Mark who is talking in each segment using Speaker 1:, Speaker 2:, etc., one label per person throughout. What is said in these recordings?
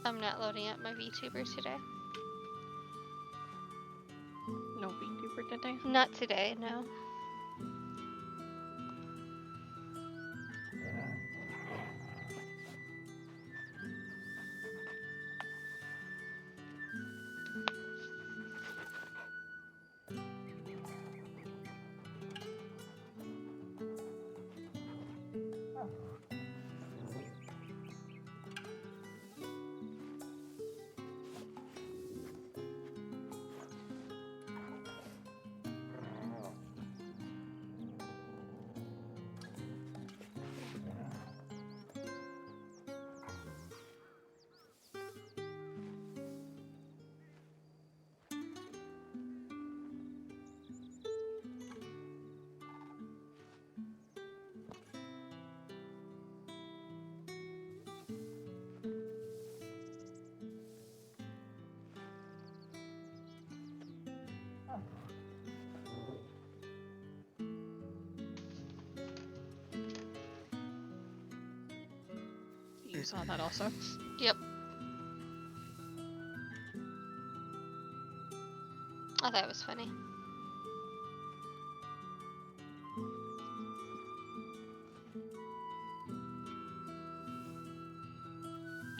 Speaker 1: I'm not loading up my VTuber today.
Speaker 2: No VTuber today?
Speaker 1: Not today, no.
Speaker 2: You saw that also?
Speaker 1: Yep. I thought it was funny.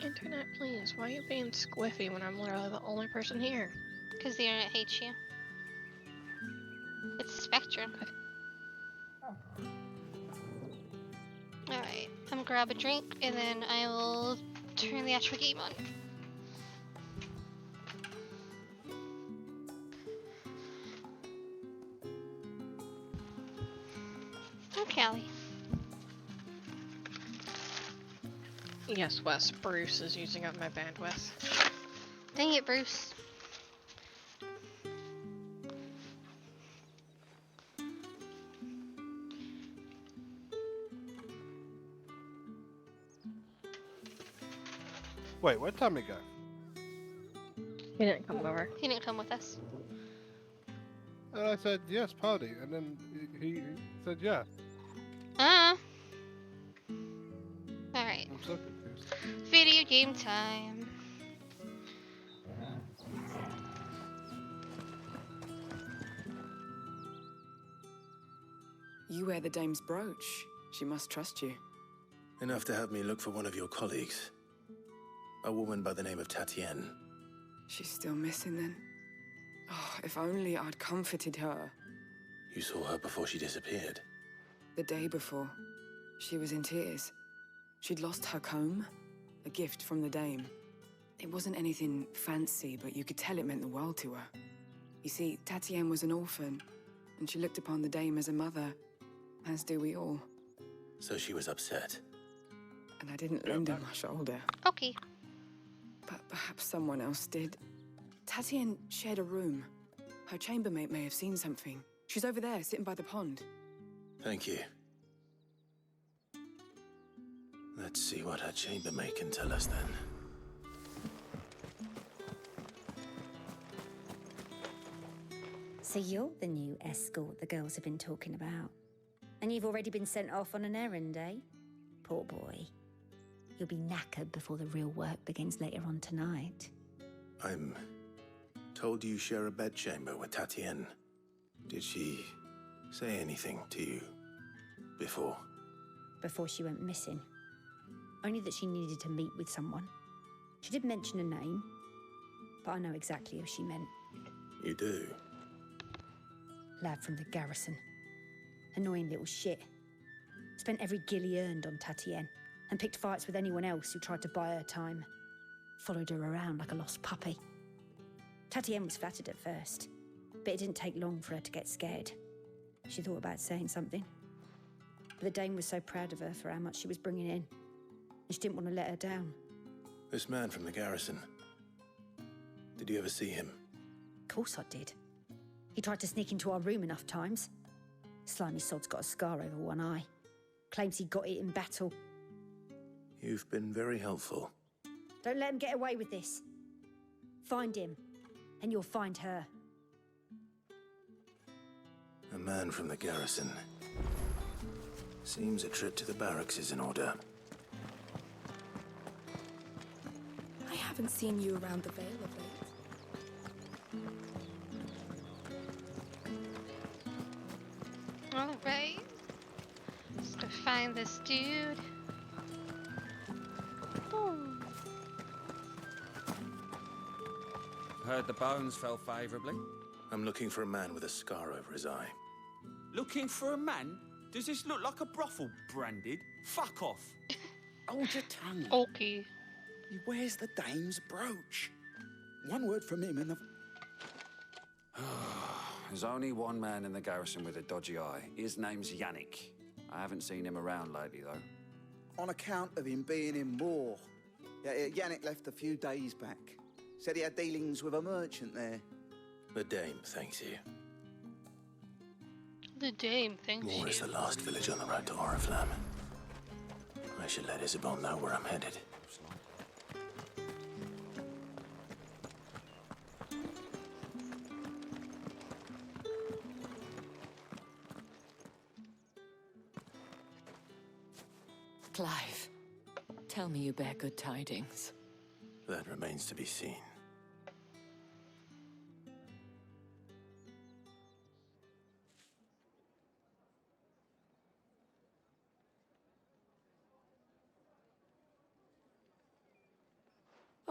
Speaker 2: Internet, please. Why are you being squiffy when I'm literally the only person here?
Speaker 1: Because the internet hates you. It's Spectrum. Alright, I'm gonna grab a drink and then I will turn the actual game on. Oh, Callie.
Speaker 2: Yes, Wes. Bruce is using up my bandwidth.
Speaker 1: Dang it, Bruce.
Speaker 3: Wait, where'd Tommy go?
Speaker 2: He didn't come over.
Speaker 1: He didn't come with us.
Speaker 3: And I said, yes, party. And then he said, yeah.
Speaker 1: Alright.
Speaker 3: I'm so confused.
Speaker 1: Video game time.
Speaker 4: You wear the dame's brooch. She must trust you.
Speaker 5: Enough to have me look for one of your colleagues. A woman by the name of Tatienne.
Speaker 4: She's still missing then. Oh, if only I'd comforted her.
Speaker 5: You saw her before she disappeared.
Speaker 4: The day before, she was in tears. She'd lost her comb, a gift from the dame. It wasn't anything fancy, but you could tell it meant the world to her. You see, Tatienne was an orphan, and she looked upon the dame as a mother, as do we all.
Speaker 5: So she was upset.
Speaker 4: And I didn't lend her my shoulder.
Speaker 1: Okay.
Speaker 4: But perhaps someone else did. Tatienne shared a room. Her chambermaid may have seen something. She's over there, sitting by the pond.
Speaker 5: Thank you. Let's see what her chambermaid can tell us then.
Speaker 6: So you're the new escort the girls have been talking about. And you've already been sent off on an errand, eh? Poor boy. You'll be knackered before the real work begins later on tonight.
Speaker 5: I'm told you share a bedchamber with Tatienne. Did she say anything to you before?
Speaker 6: Before she went missing. Only that she needed to meet with someone. She did mention a name, but I know exactly who she meant.
Speaker 5: You do?
Speaker 6: Lad from the garrison. Annoying little shit. Spent every guil he earned on Tatienne, and picked fights with anyone else who tried to buy her time. Followed her around like a lost puppy. Tatienne was flattered at first, but it didn't take long for her to get scared. She thought about saying something. But the dame was so proud of her for how much she was bringing in, and she didn't want to let her down.
Speaker 5: This man from the garrison. Did you ever see him?
Speaker 6: Of course I did. He tried to sneak into our room enough times. Slimy sod's got a scar over one eye. Claims he got it in battle.
Speaker 5: You've been very helpful.
Speaker 6: Don't let him get away with this. Find him, and you'll find her.
Speaker 5: A man from the garrison. Seems a trip to the barracks is in order.
Speaker 4: I haven't seen you around the Vale of late.
Speaker 1: Alright. Let's go find this dude. Hmm.
Speaker 7: Heard the bones fell favourably.
Speaker 5: I'm looking for a man with a scar over his eye.
Speaker 7: Looking for a man? Does this look like a brothel branded? Fuck off.
Speaker 8: Hold your tongue.
Speaker 1: Okay.
Speaker 8: He wears the dame's brooch. One word from him and the...
Speaker 7: There's only one man in the garrison with a dodgy eye. His name's Yannick. I haven't seen him around lately, though.
Speaker 8: On account of him being in war. Yannick left a few days back. Said he had dealings with a merchant there.
Speaker 5: The dame thanks you.
Speaker 1: The dame thinks
Speaker 5: Moor is the last village on the road to Oriflamme. I should let Isabel know where I'm headed.
Speaker 9: Clive, tell me you bear good tidings.
Speaker 5: That remains to be seen.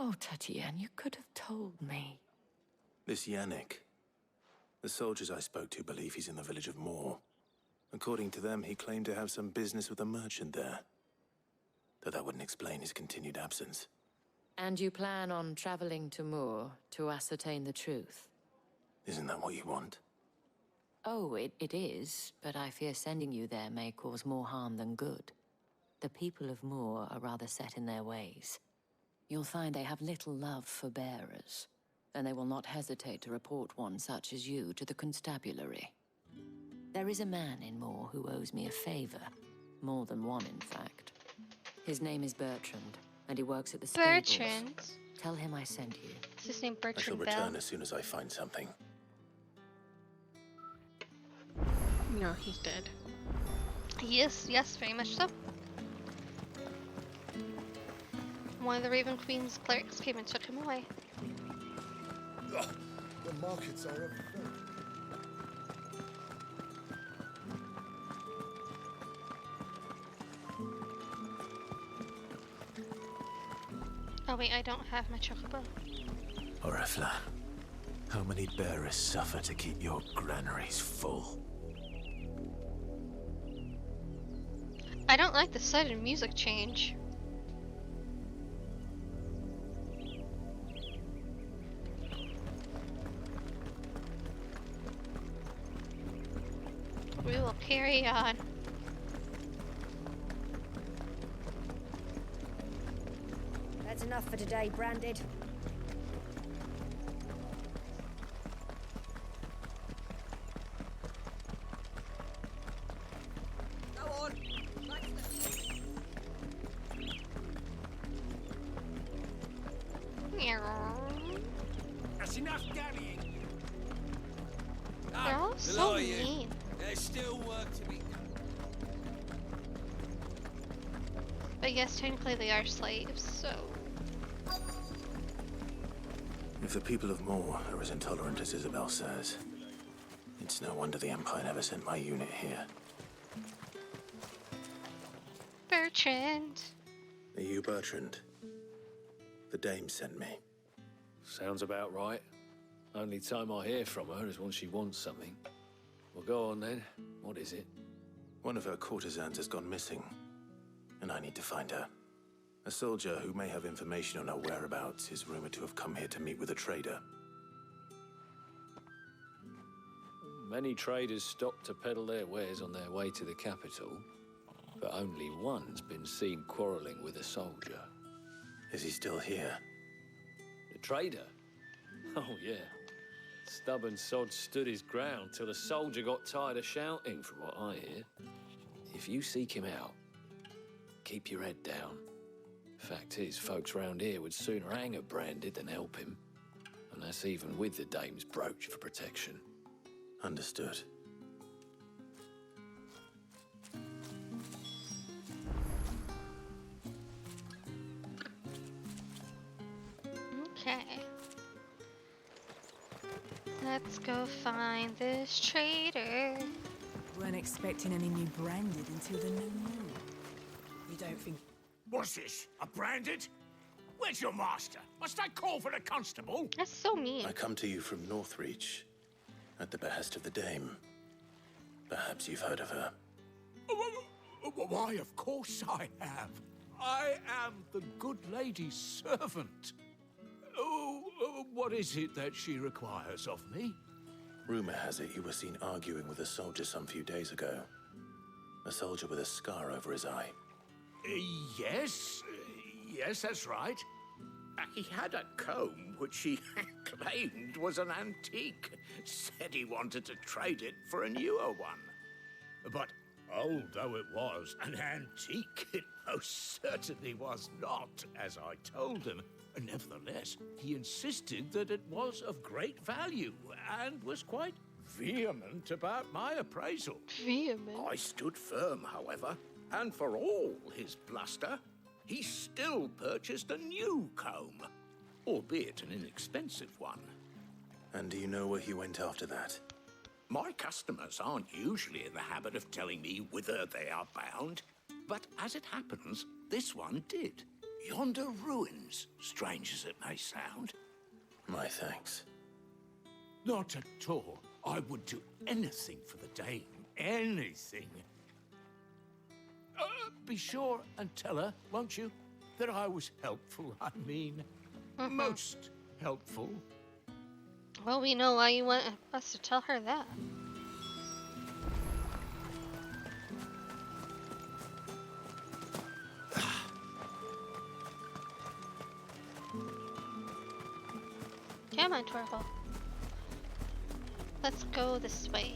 Speaker 9: Oh, Tatienne, you could have told me.
Speaker 5: This Yannick. The soldiers I spoke to believe he's in the village of Moor. According to them, he claimed to have some business with a merchant there. Though that wouldn't explain his continued absence.
Speaker 9: And you plan on traveling to Moor to ascertain the truth?
Speaker 5: Isn't that what you want?
Speaker 9: Oh, it is, but I fear sending you there may cause more harm than good. The people of Moor are rather set in their ways. You'll find they have little love for bearers, and they will not hesitate to report one such as you to the constabulary. There is a man in Moor who owes me a favor. More than one, in fact. His name is Bertrand, and he works at the stables.
Speaker 1: Bertrand?
Speaker 9: Tell him I sent you.
Speaker 1: Is his name
Speaker 5: I shall
Speaker 1: Bertrand Bell?
Speaker 5: return as soon as I find something.
Speaker 2: No, he's dead.
Speaker 1: Yes, very much so. One of the Raven Queen's clerics came and took him away.
Speaker 10: The markets are overflowed.
Speaker 1: Oh wait, I don't have my chocobo.
Speaker 5: Oriflamme, how many bearers suffer to keep your granaries full?
Speaker 1: I don't like the sudden music change. We will carry on.
Speaker 6: That's enough for today, Branded.
Speaker 9: Go on!
Speaker 7: That's enough dallying.
Speaker 1: They're all so mean.
Speaker 7: There's still work to be done.
Speaker 1: But yes, technically they are slaves, so...
Speaker 5: If the people of Moor are as intolerant as Isabel says, it's no wonder the Empire never sent my unit here.
Speaker 1: Bertrand!
Speaker 5: Are you Bertrand? The dame sent me.
Speaker 11: Sounds about right. Only time I hear from her is when she wants something. Well, go on then. What is it?
Speaker 5: One of her courtesans has gone missing, and I need to find her. A soldier who may have information on her whereabouts is rumored to have come here to meet with a trader.
Speaker 11: Many traders stop to peddle their wares on their way to the capital, but only one's been seen quarreling with a soldier.
Speaker 5: Is he still here?
Speaker 11: The trader? Oh, yeah. Stubborn sod stood his ground till the soldier got tired of shouting, from what I hear. If you seek him out, keep your head down. Fact is, folks round here would sooner hang a Branded than help him. And that's even with the dame's brooch for protection.
Speaker 5: Understood.
Speaker 1: Let's go find this traitor.
Speaker 4: Weren't expecting any new branded until the new moon. You don't think...
Speaker 12: What's this? A branded? Where's your master? Must I call for the constable?
Speaker 1: That's so mean.
Speaker 5: I come to you from Northreach, at the behest of the Dame. Perhaps you've heard of her.
Speaker 12: Why, of course I have. I am the good lady's servant. What is it that she requires of me?
Speaker 5: Rumor has it you were seen arguing with a soldier some few days ago. A soldier with a scar over his eye.
Speaker 12: Yes. Yes, that's right. He had a comb which he claimed was an antique. Said he wanted to trade it for a newer one. But old though it was, an antique it most certainly was not, as I told him. Nevertheless, he insisted that it was of great value and was quite vehement about my appraisal.
Speaker 1: Vehement?
Speaker 12: I stood firm, however, and for all his bluster, he still purchased a new comb, albeit an inexpensive one.
Speaker 5: And do you know where he went after that?
Speaker 12: My customers aren't usually in the habit of telling me whither they are bound, but as it happens, this one did. Yonder ruins, strange as it may sound.
Speaker 5: My thanks.
Speaker 12: Not at all. I would do anything for the Dame. Anything. Be sure and tell her, won't you, that I was helpful. I mean, most helpful.
Speaker 1: Well, we know why you want us to tell her that. Come on, Torval. Let's go this way.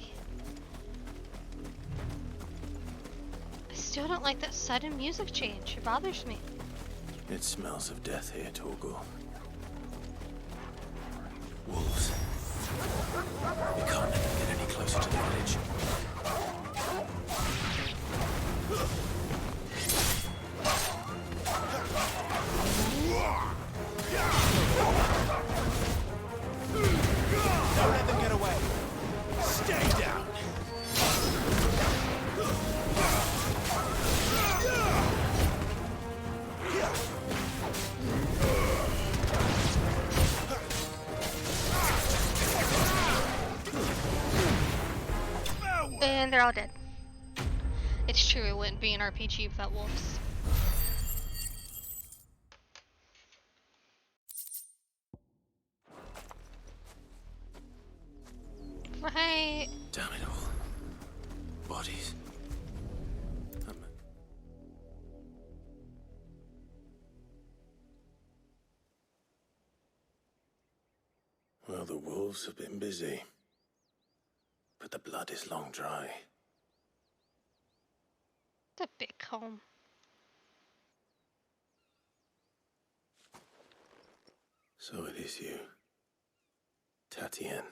Speaker 1: I still don't like that sudden music change. It bothers me.
Speaker 5: It smells of death here, Torgal. Wolves. We can't let them get any closer to the village.
Speaker 12: Don't let them get away. Stay down.
Speaker 1: And they're all dead. It's true, it wouldn't be an RPG without wolves. Right.
Speaker 5: Damn it all. Bodies. Well, the wolves have been busy. But the blood is long dry.
Speaker 1: The big comb.
Speaker 5: So it is you, Tatienne.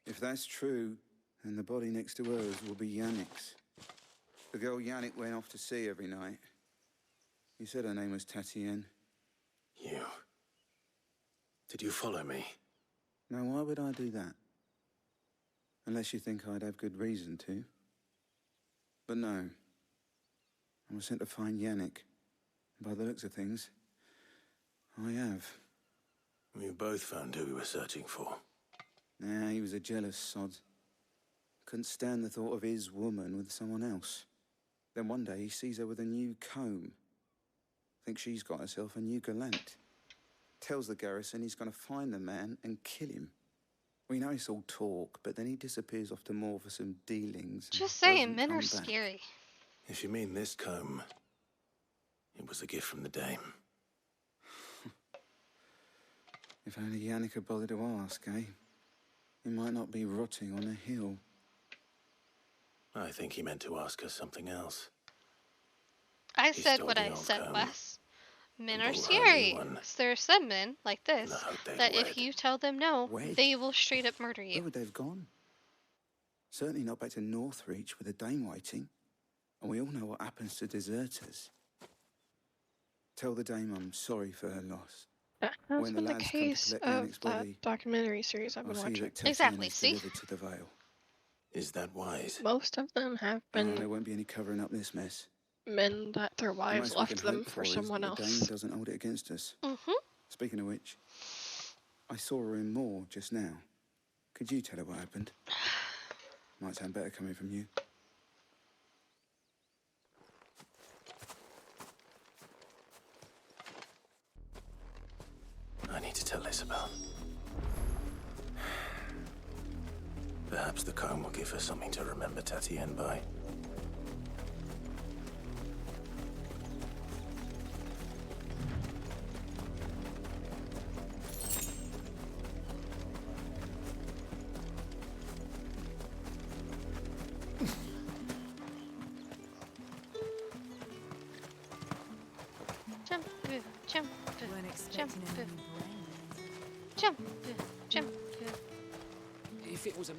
Speaker 8: If that's true, then the body next to hers will be Yannick's. The girl Yannick went off to sea every night. You said her name was Tatienne.
Speaker 5: You. Did you follow me?
Speaker 8: Now, why would I do that? Unless you think I'd have good reason to. But no. I was sent to find Yannick. And by the looks of things, I have.
Speaker 5: We both found who we were searching for.
Speaker 8: Nah, he was a jealous sod. Couldn't stand the thought of his woman with someone else. Then one day he sees her with a new comb. Thinks she's got herself a new gallant. Tells the garrison he's going to find the man and kill him. We know it's all talk, but then he disappears off to Moor for some dealings.
Speaker 1: Just saying, men are scary.
Speaker 5: If you mean this comb, it was a gift from the Dame.
Speaker 8: If only Yannick had bothered to ask, eh? He might not be rotting on a hill.
Speaker 5: I think he meant to ask us something else.
Speaker 1: I said
Speaker 5: stole
Speaker 1: what
Speaker 5: the
Speaker 1: I
Speaker 5: old
Speaker 1: said,
Speaker 5: comb.
Speaker 1: Wes. Men
Speaker 5: But
Speaker 1: are
Speaker 5: we're
Speaker 1: scary.
Speaker 5: only one.
Speaker 1: There are some men, like this,
Speaker 5: And I hope they
Speaker 1: that
Speaker 5: wed.
Speaker 1: if you tell them no,
Speaker 8: Wed?
Speaker 1: they will straight up murder
Speaker 8: Where
Speaker 1: you.
Speaker 8: would they have gone? Certainly not back to Northreach with a Dame waiting. And we all know what happens to deserters. Tell the Dame I'm sorry for her loss.
Speaker 2: That has
Speaker 8: When the
Speaker 2: been the
Speaker 8: lads come to
Speaker 2: case
Speaker 8: collect
Speaker 2: of
Speaker 8: Yannick's
Speaker 2: that
Speaker 8: body,
Speaker 2: documentary series I've
Speaker 8: I'll
Speaker 2: been
Speaker 8: see
Speaker 2: watching.
Speaker 8: that Tatiana
Speaker 1: Exactly,
Speaker 8: is
Speaker 1: see?
Speaker 8: delivered to the Vale.
Speaker 5: Is that wise?
Speaker 2: Most of them have
Speaker 8: There
Speaker 2: been
Speaker 8: won't be any covering up this mess.
Speaker 2: men that their
Speaker 8: The
Speaker 2: wives
Speaker 8: most we can
Speaker 2: left them
Speaker 8: hope
Speaker 2: for
Speaker 8: for is that
Speaker 2: someone
Speaker 8: the Dame
Speaker 2: else.
Speaker 8: doesn't hold it against us.
Speaker 1: Mm-hmm.
Speaker 8: Speaking of which, I saw her in Moore just now. Could you tell her what happened? Might sound better coming from you.
Speaker 5: I need to tell Isabel. Perhaps the comb will give her something to remember Tatienne by.
Speaker 1: Jump, jump,
Speaker 6: Weren't
Speaker 1: jump,
Speaker 6: expecting any new brains.
Speaker 1: jump, jump.
Speaker 11: If it was a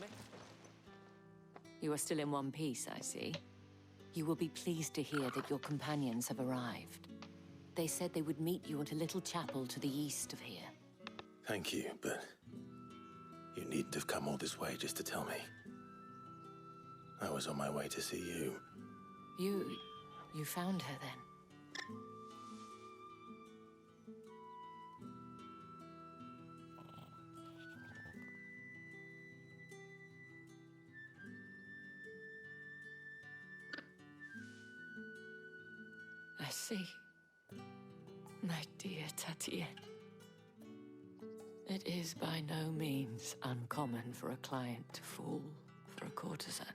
Speaker 9: You are still in one piece, I see. You will be pleased to hear that your companions have arrived. They said they would meet you at a little chapel to the east of here.
Speaker 5: Thank you, but you needn't have come all this way just to tell me. I was on my way to see you.
Speaker 9: You found her then? I see. My dear Tatienne. It is by no means uncommon for a client to fall for a courtesan.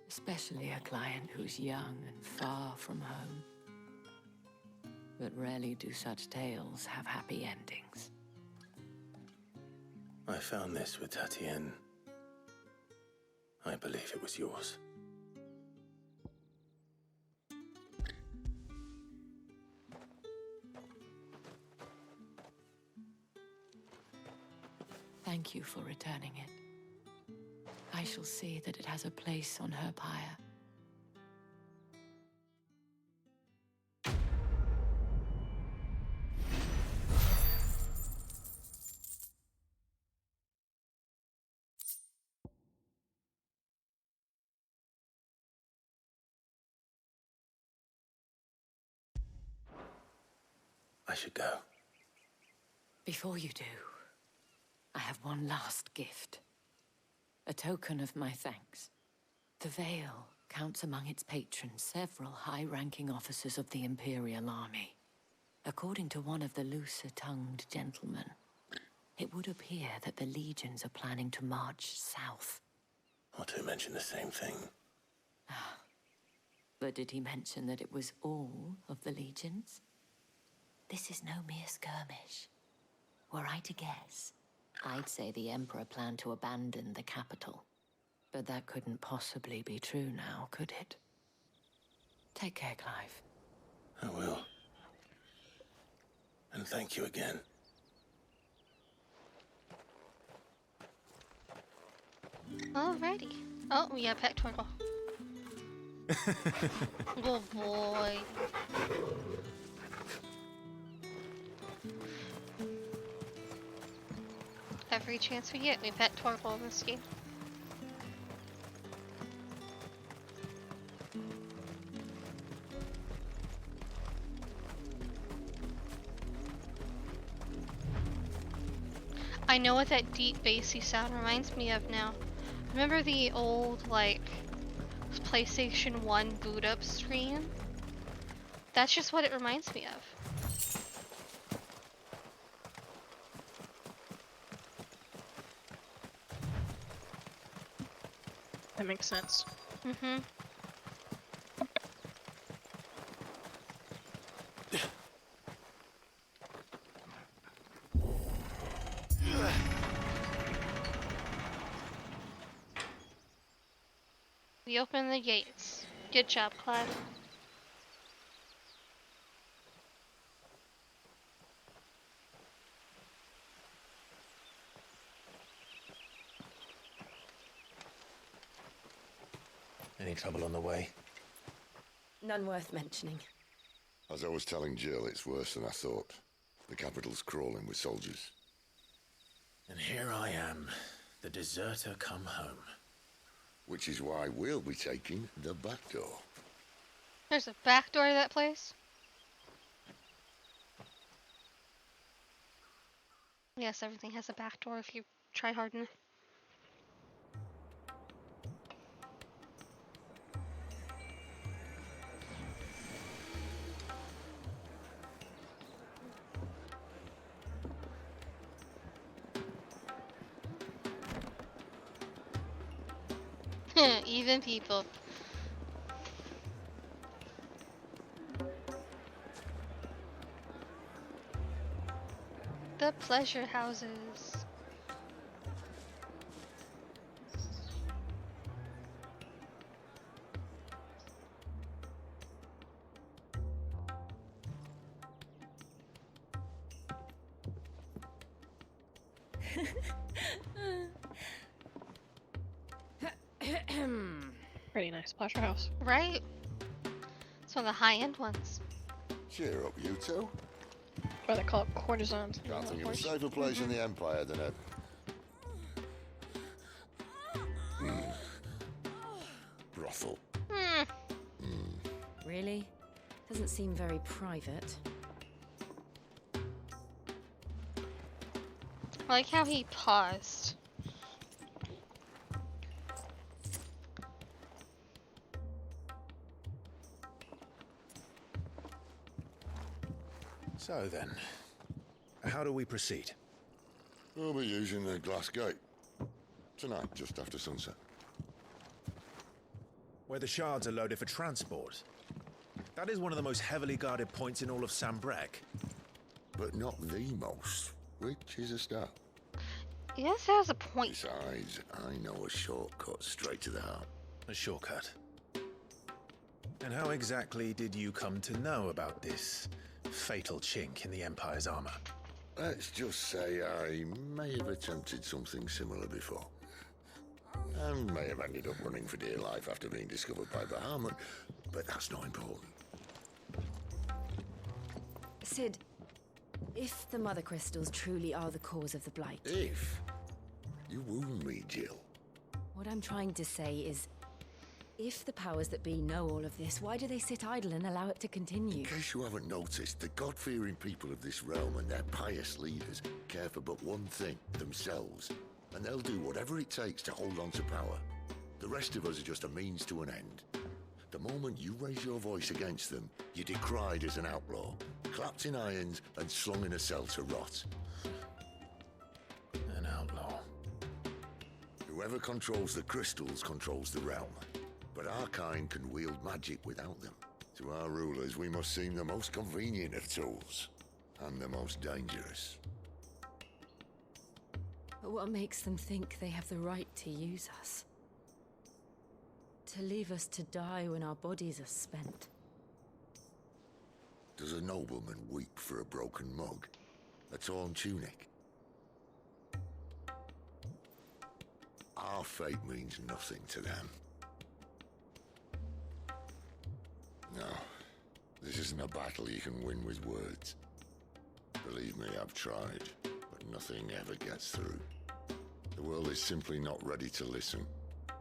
Speaker 9: Especially a client who's young and far from home. But rarely do such tales have happy endings.
Speaker 5: I found this with Tatienne. I believe it was yours.
Speaker 9: Thank you for returning it. I shall see that it has a place on her pyre.
Speaker 5: I should go.
Speaker 9: Before you do, I have one last gift. A token of my thanks. The Vale counts among its patrons several high-ranking officers of the Imperial Army. According to one of the looser-tongued gentlemen, it would appear that the legions are planning to march south.
Speaker 5: Not to mention the same thing.
Speaker 9: But did he mention that it was all of the legions? This is no mere skirmish. Were I to guess, I'd say the Emperor planned to abandon the capital. But that couldn't possibly be true now, could it? Take care, Clive.
Speaker 5: I will. And thank you again.
Speaker 1: Alrighty. Oh, we got pet turtle. Oh boy. Every chance we get, we pet Torval in this game. I know what that deep bassy sound reminds me of now. Remember the old, like, PlayStation 1 boot up screen? That's just what it reminds me of.
Speaker 2: That makes sense.
Speaker 1: Mm-hmm. We open the gates. Good job, Clive.
Speaker 5: Any trouble on the way?
Speaker 13: None worth mentioning.
Speaker 10: As I was telling Jill, it's worse than I thought. The capital's crawling with soldiers.
Speaker 5: And here I am, the deserter come home.
Speaker 10: Which is why we'll be taking the back door.
Speaker 1: There's a back door to that place? Yes, everything has a back door if you try hard enough. Even people. The pleasure houses.
Speaker 2: Pretty nice pleasure house.
Speaker 1: Right? It's one of the high-end ones.
Speaker 10: Cheer up, you two.
Speaker 2: That's why they call it courtesans.
Speaker 10: Can't think of a safer place in the Empire than a... brothel.
Speaker 6: Really? Doesn't seem very private.
Speaker 1: I like how he paused.
Speaker 5: So then, how do we proceed?
Speaker 10: We'll be using the glass gate. Tonight, just after sunset.
Speaker 5: Where the shards are loaded for transport. That is one of the most heavily guarded points in all of Sambrek.
Speaker 10: But not the most, which is a start.
Speaker 1: Yes, that has a point.
Speaker 10: Besides, I know a shortcut straight to the heart.
Speaker 5: A shortcut. And how exactly did you come to know about this fatal chink in the Empire's armor?
Speaker 10: Let's just say I may have attempted something similar before. And may have ended up running for dear life after being discovered by Bahamut, but that's not important.
Speaker 6: Sid, if the Mother Crystals truly are the cause of the Blight...
Speaker 10: If? You wound me, Jill.
Speaker 6: What I'm trying to say is, if the powers that be know all of this, why do they sit idle and allow it to continue?
Speaker 10: In case you haven't noticed, the God-fearing people of this realm and their pious leaders care for but one thing, themselves. And they'll do whatever it takes to hold on to power. The rest of us are just a means to an end. The moment you raise your voice against them, you're decried as an outlaw, clapped in irons and slung in a cell to rot.
Speaker 5: An outlaw.
Speaker 10: Whoever controls the crystals controls the realm. But our kind can wield magic without them. To our rulers, we must seem the most convenient of tools, and the most dangerous.
Speaker 6: But what makes them think they have the right to use us? To leave us to die when our bodies are spent?
Speaker 10: Does a nobleman weep for a broken mug? A torn tunic? Our fate means nothing to them. No, this isn't a battle you can win with words. Believe me, I've tried, but nothing ever gets through. The world is simply not ready to listen.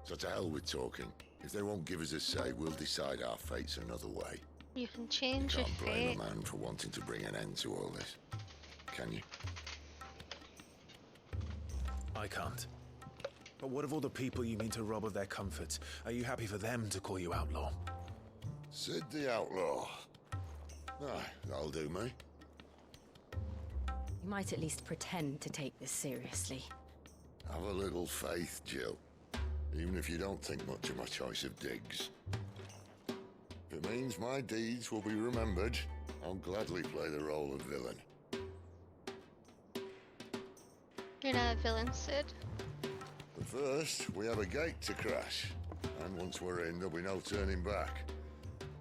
Speaker 10: So to hell with talking. If they won't give us a say, we'll decide our fates another way.
Speaker 1: You can
Speaker 10: You
Speaker 1: change your
Speaker 10: can't blame
Speaker 1: fate.
Speaker 10: a man for wanting to bring an end to all this, can you?
Speaker 5: I can't. But what of all the people you mean to rob of their comforts? Are you happy for them to call you outlaw?
Speaker 10: Sid the Outlaw. Aye, that'll do me.
Speaker 6: You might at least pretend to take this seriously.
Speaker 10: Have a little faith, Jill. Even if you don't think much of my choice of digs. If it means my deeds will be remembered, I'll gladly play the role of villain.
Speaker 1: You're not a villain, Sid.
Speaker 10: But first, we have a gate to crash. And once we're in, there'll be no turning back.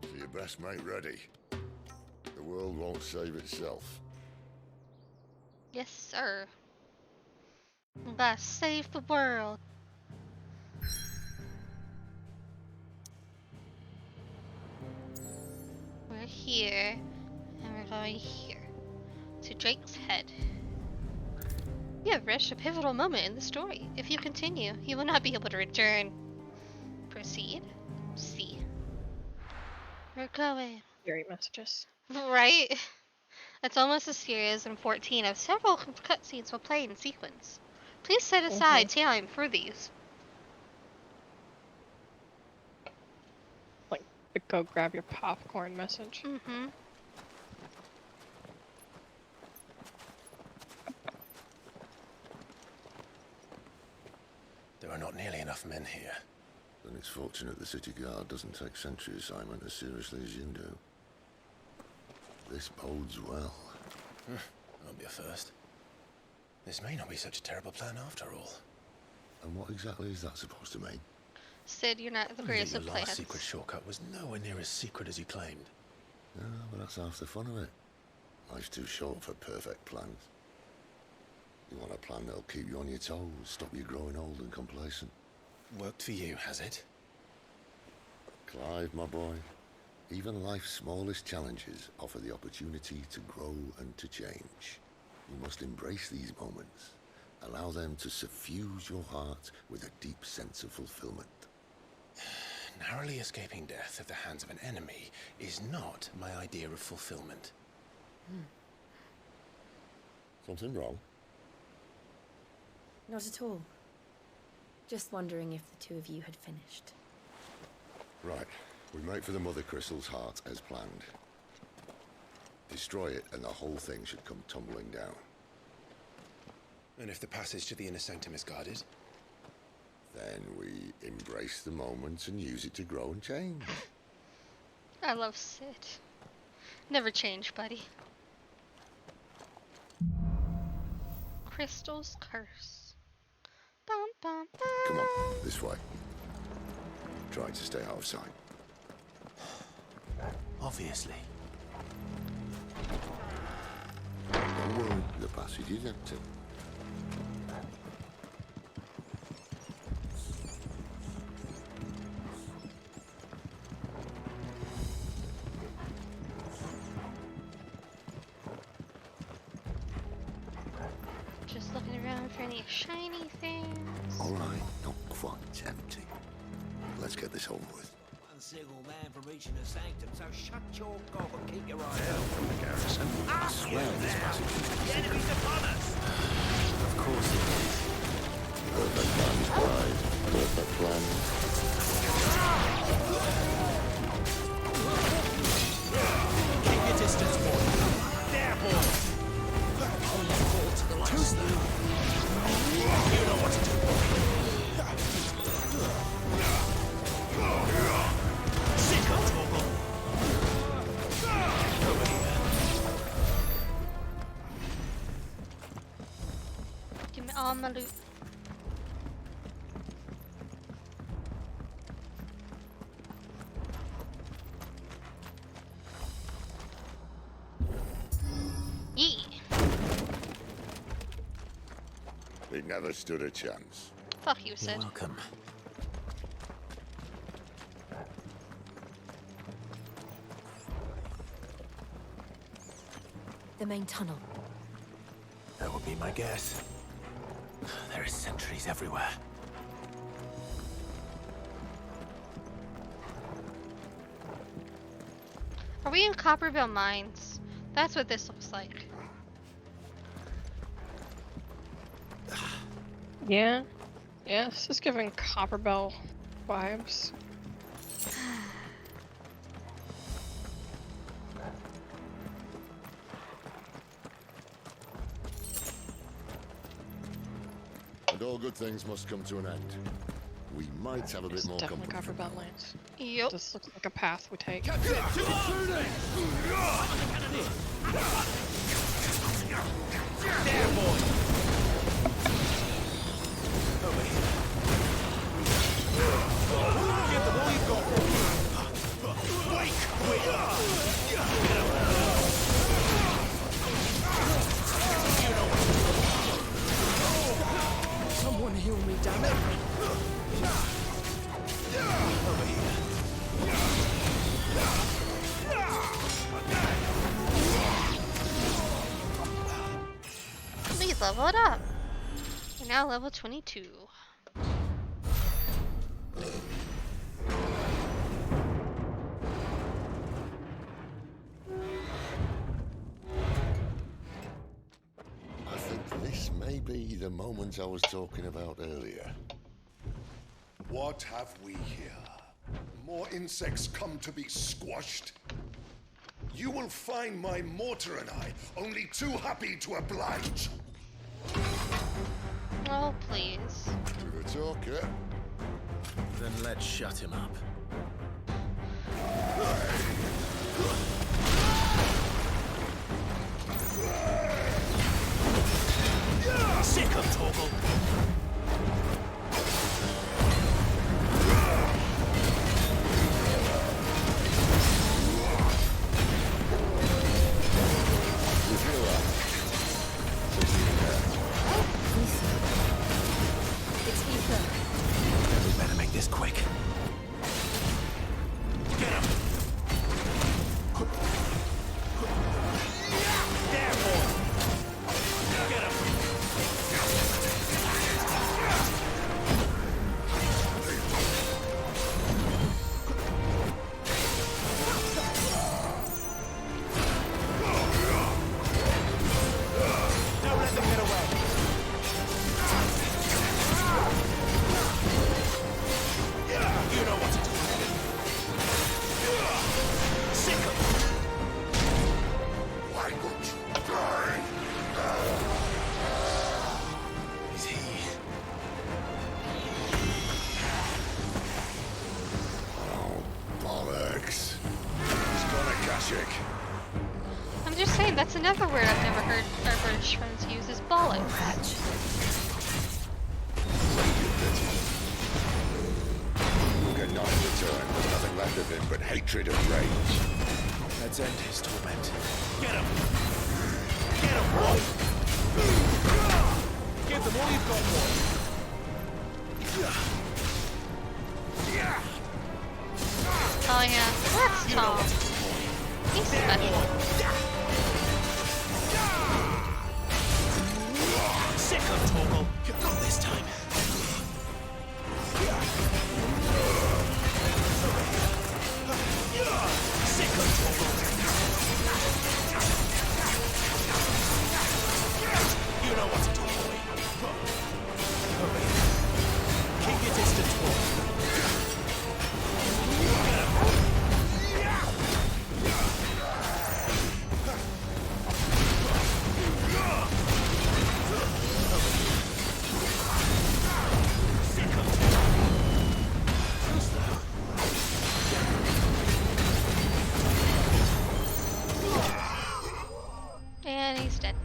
Speaker 10: So you best make ready. The world won't save itself.
Speaker 1: Yes, sir. We gotta save the world. We're here, and we're going here. to Drake's head. You have reached a pivotal moment in the story. If you continue, you will not be able to return. Proceed. See. We're going.
Speaker 2: Scary messages.
Speaker 1: Right? It's almost as serious as in 14 of several cutscenes will play in sequence. Please set aside time for these.
Speaker 2: Like the go grab your popcorn message.
Speaker 1: Mm-hmm.
Speaker 5: There are not nearly enough men here.
Speaker 10: Then it's fortunate the city guard doesn't take sentry assignment as seriously as you do. This bodes well.
Speaker 5: That'll be a first. This may not be such a terrible plan after all.
Speaker 10: And what exactly is that supposed to mean?
Speaker 1: Sid, you're not the greatest
Speaker 5: Your
Speaker 1: of
Speaker 5: last
Speaker 1: plans.
Speaker 5: secret shortcut was nowhere near as secret as you claimed.
Speaker 10: Yeah, but that's half the fun of it. Life's too short for perfect plans. You want a plan that'll keep you on your toes, stop you growing old and complacent.
Speaker 5: Worked for you, has it?
Speaker 10: Clive, my boy, even life's smallest challenges offer the opportunity to grow and to change. You must embrace these moments. Allow them to suffuse your heart with a deep sense of fulfillment.
Speaker 5: Narrowly escaping death at the hands of an enemy is not my idea of fulfillment.
Speaker 10: Something wrong?
Speaker 13: Not at all. Just wondering if the two of you had finished.
Speaker 10: Right. We make for the Mother Crystal's heart as planned. Destroy it and the whole thing should come tumbling down.
Speaker 5: And if the passage to the inner sanctum is guarded?
Speaker 10: Then we embrace the moment and use it to grow and change.
Speaker 1: I love Sid. Never change, buddy. Crystal's Curse. Bum, bum, bum.
Speaker 10: Come on, this way. Try to stay out of sight.
Speaker 5: Obviously.
Speaker 10: Don't worry, the passage is empty.
Speaker 1: Just looking around for any shiny things.
Speaker 10: All right, not quite empty. Let's get this over with.
Speaker 14: One single man from reaching the sanctum, so shut your gob and keep your eyes out from the garrison.
Speaker 10: I swear this passage is
Speaker 14: The enemy's upon us!
Speaker 5: Of course it is.
Speaker 10: perfect plan, Pride. Perfect plan.
Speaker 14: Keep your distance, boy. There, boy! Hold forward to the lights. You know what to do, boy. Sit up, Toggle. Over here.
Speaker 1: Give me all my loot. Yee.
Speaker 10: He never stood a chance.
Speaker 1: Fuck you,
Speaker 5: You're
Speaker 1: Sid.
Speaker 5: welcome.
Speaker 13: The main tunnel.
Speaker 5: That would be my guess. There are sentries everywhere.
Speaker 1: Are we in Copperville Mines? That's what this looks like.
Speaker 2: Yeah. Yeah, this is giving Copperbell vibes.
Speaker 10: And all good things must come to an end. We might have a bit
Speaker 2: It's
Speaker 10: more
Speaker 2: definitely
Speaker 10: company. from
Speaker 2: Copperbell
Speaker 10: now.
Speaker 2: lands.
Speaker 1: Yup.
Speaker 2: This looks like a path we take.
Speaker 14: There, boy! Over here. Give them all you've got. Wake! Wait!
Speaker 13: Someone heal me, damn it!
Speaker 14: Over here.
Speaker 1: leveled up. We're now level 22.
Speaker 10: I think this may be the moment I was talking about earlier.
Speaker 15: What have we here? More insects come to be squashed? You will find my mortar and I only too happy to oblige.
Speaker 1: Oh, please.
Speaker 10: You're a talker.
Speaker 5: Then let's shut him up.
Speaker 14: Sick of Torgal.
Speaker 13: It's Ether.
Speaker 5: We better make this quick.
Speaker 14: Get him. There, boy. Get him. Don't let them get away. You know what to do. Sick of it.
Speaker 10: Why would you die?
Speaker 5: Is he?
Speaker 10: Oh, bollocks. He's gone Akashic.
Speaker 1: I'm just saying, that's another word I've never heard our British friends use is bollocks.
Speaker 10: Look at Knight return. There's nothing left of him but hatred and rage.
Speaker 5: Let's end his torment.
Speaker 14: Get him. Get him, boy. Give them all you've got, boy.
Speaker 1: Oh yeah, that's Tom. He's special.
Speaker 14: Sick of Torgal. Not this time. Sick of Torgal. You know what to do, boy. Hurry. Keep your distance, boy.
Speaker 1: And he's dead.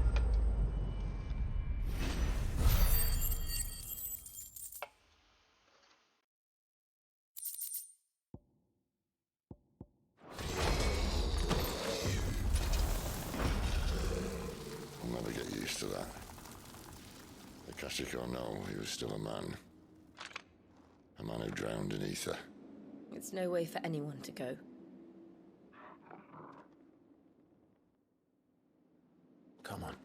Speaker 10: I'll never get used to that. Akashic or no, he was still a man. A man who drowned in ether.
Speaker 13: It's no way for anyone to go.
Speaker 5: Come on.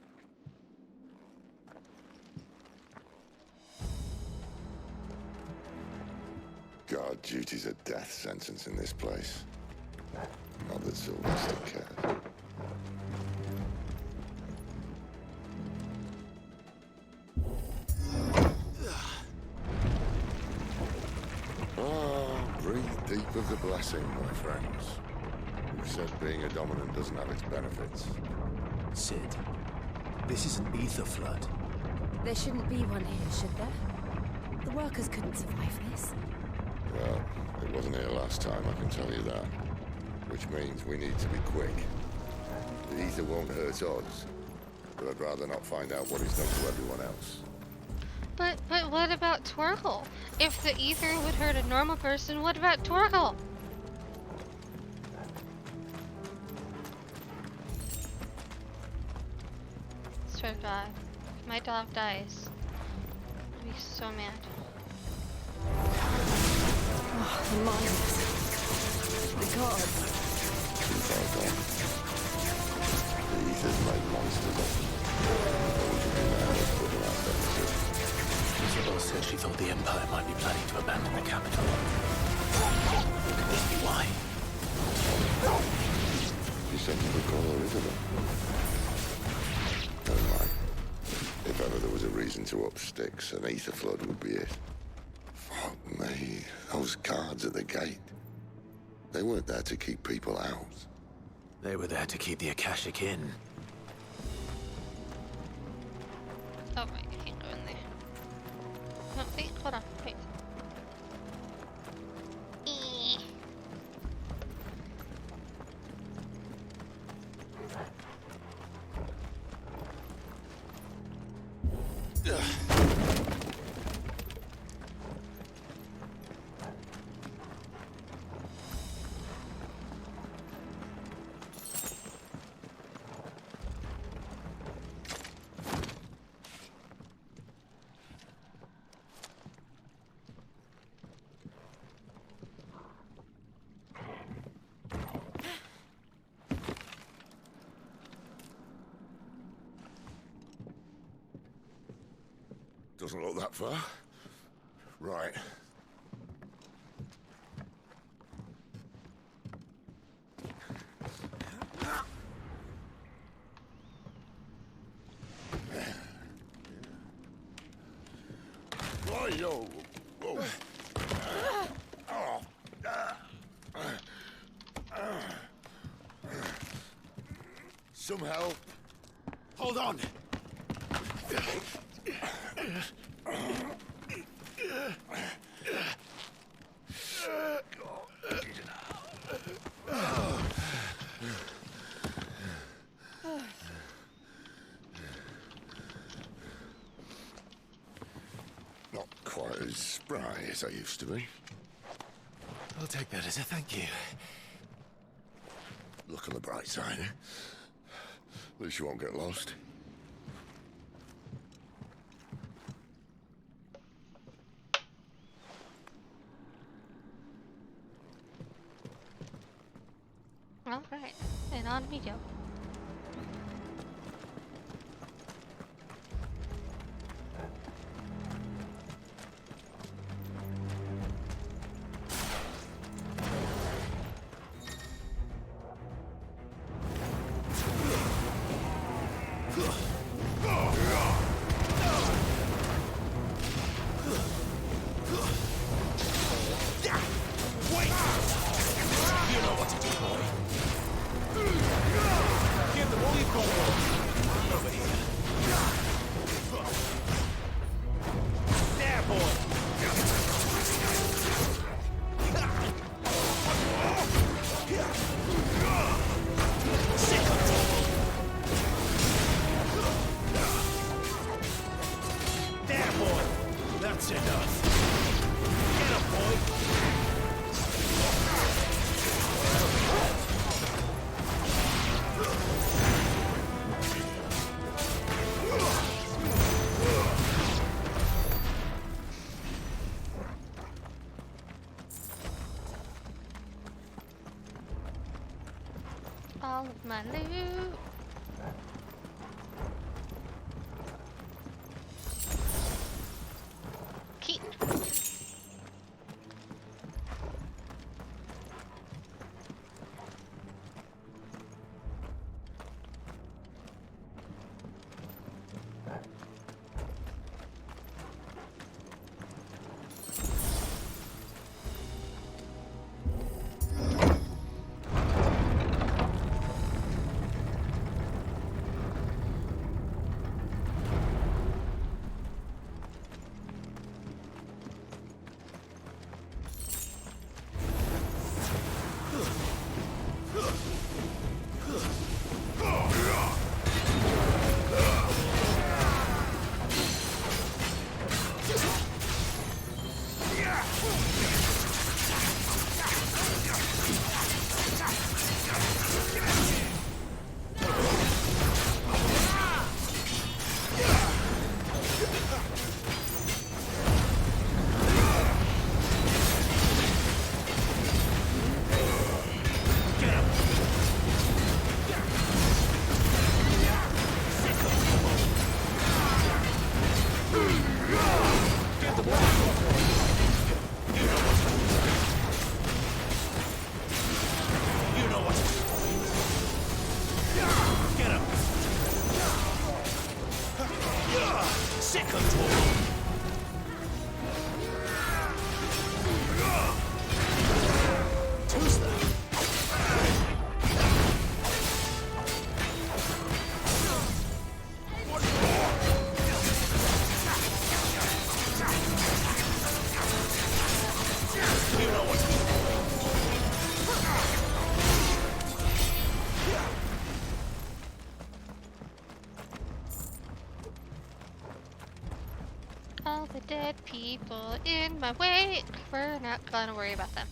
Speaker 10: God, duty's a death sentence in this place. Not that Sylvester cares. Breathe deep of the blessing, my friends. Who said being a dominant doesn't have its benefits?
Speaker 5: Sid, this is an ether flood.
Speaker 13: There shouldn't be one here, should there? The workers couldn't survive this.
Speaker 10: Well, it wasn't here last time, I can tell you that. Which means we need to be quick. The ether won't hurt us, but I'd rather not find out what he's done to everyone else.
Speaker 1: But what about Torgal? If the ether would hurt a normal person, what about Torgal? Swear to God, if my dog dies, I'll be so mad.
Speaker 13: Oh, the miners. The gods.
Speaker 10: Too far gone. The ether's made monsters of them. All we can do now is sensible colour, isn't it? Never mind. If ever there was a reason to up sticks, an ether flood would be it. Fuck me. Those guards at the gate. They weren't there to keep people out.
Speaker 5: They were there to keep the Akashic in.
Speaker 1: Oh, right, you can't go in there. No, wait, hold on, wait.
Speaker 10: Doesn't look that far. Right. Yo. Whoa. Some help.
Speaker 14: Hold on.
Speaker 10: Not quite as spry as I used to be.
Speaker 5: I'll take that as a thank you.
Speaker 10: Look on the bright side, eh? At least you won't get lost.
Speaker 1: Alright, and on we go. All of my loot. Keep.
Speaker 14: control. Who's that? You know what's
Speaker 1: All the dead people in my way. We're not gonna worry about them.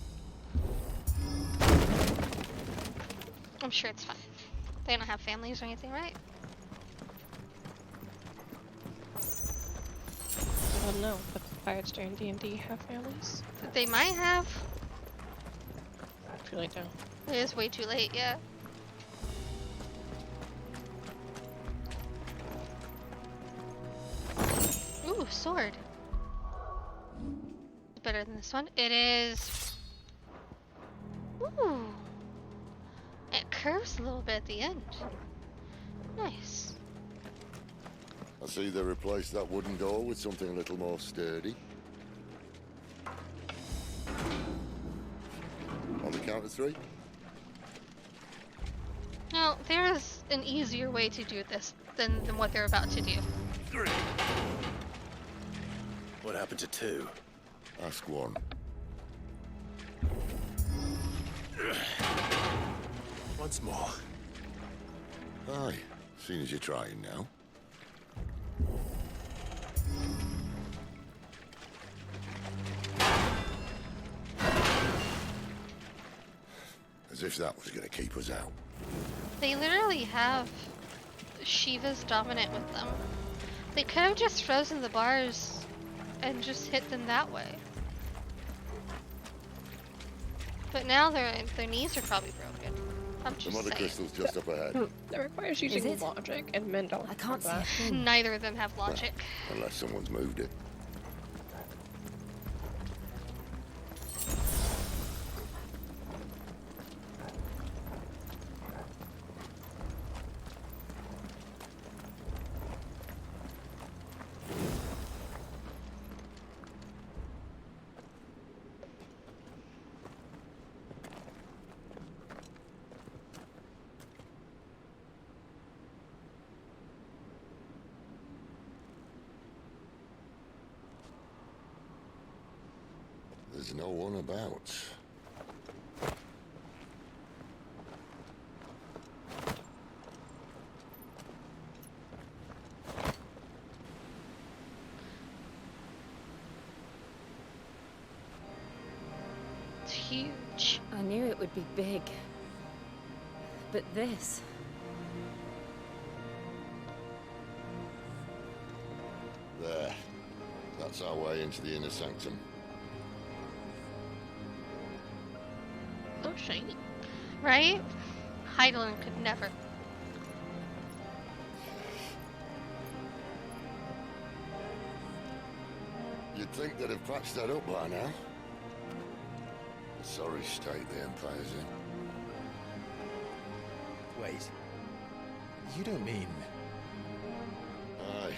Speaker 1: I'm sure it's fine. They don't have families or anything, right?
Speaker 2: I don't know, but the pirates during D&D have families?
Speaker 1: They might have.
Speaker 2: Too late now.
Speaker 1: It is way too late, yeah. Ooh, sword. Better than this one. It is. Ooh. It curves a little bit at the end. Nice.
Speaker 10: I see they replaced that wooden door with something a little more sturdy. On the count of 3?
Speaker 1: Now, there is an easier way to do this than what they're about to do.
Speaker 5: 3. What happened to 2?
Speaker 10: Ask 1.
Speaker 5: Once more.
Speaker 10: Aye, seeing as you're trying now. As if that was going to keep us out.
Speaker 1: They literally have Shiva's dominant with them. They could have just frozen the bars and just hit them that way. But now their knees are probably broken. I'm just
Speaker 10: The mother
Speaker 1: saying.
Speaker 10: crystal's just up ahead.
Speaker 2: That requires using logic, and men don't.
Speaker 6: I can't see
Speaker 2: have
Speaker 6: a
Speaker 2: that.
Speaker 6: thing.
Speaker 1: Neither of them have logic.
Speaker 10: Unless someone's moved it. There's no one about.
Speaker 1: It's huge.
Speaker 13: I knew it would be big. But this...
Speaker 10: There. That's our way into the inner sanctum.
Speaker 2: Oh, shiny.
Speaker 1: Right? Heidelin could never.
Speaker 10: You'd think they'd have patched that up by now. A sorry state the Empire's in.
Speaker 5: Wait. You don't mean...
Speaker 10: Aye.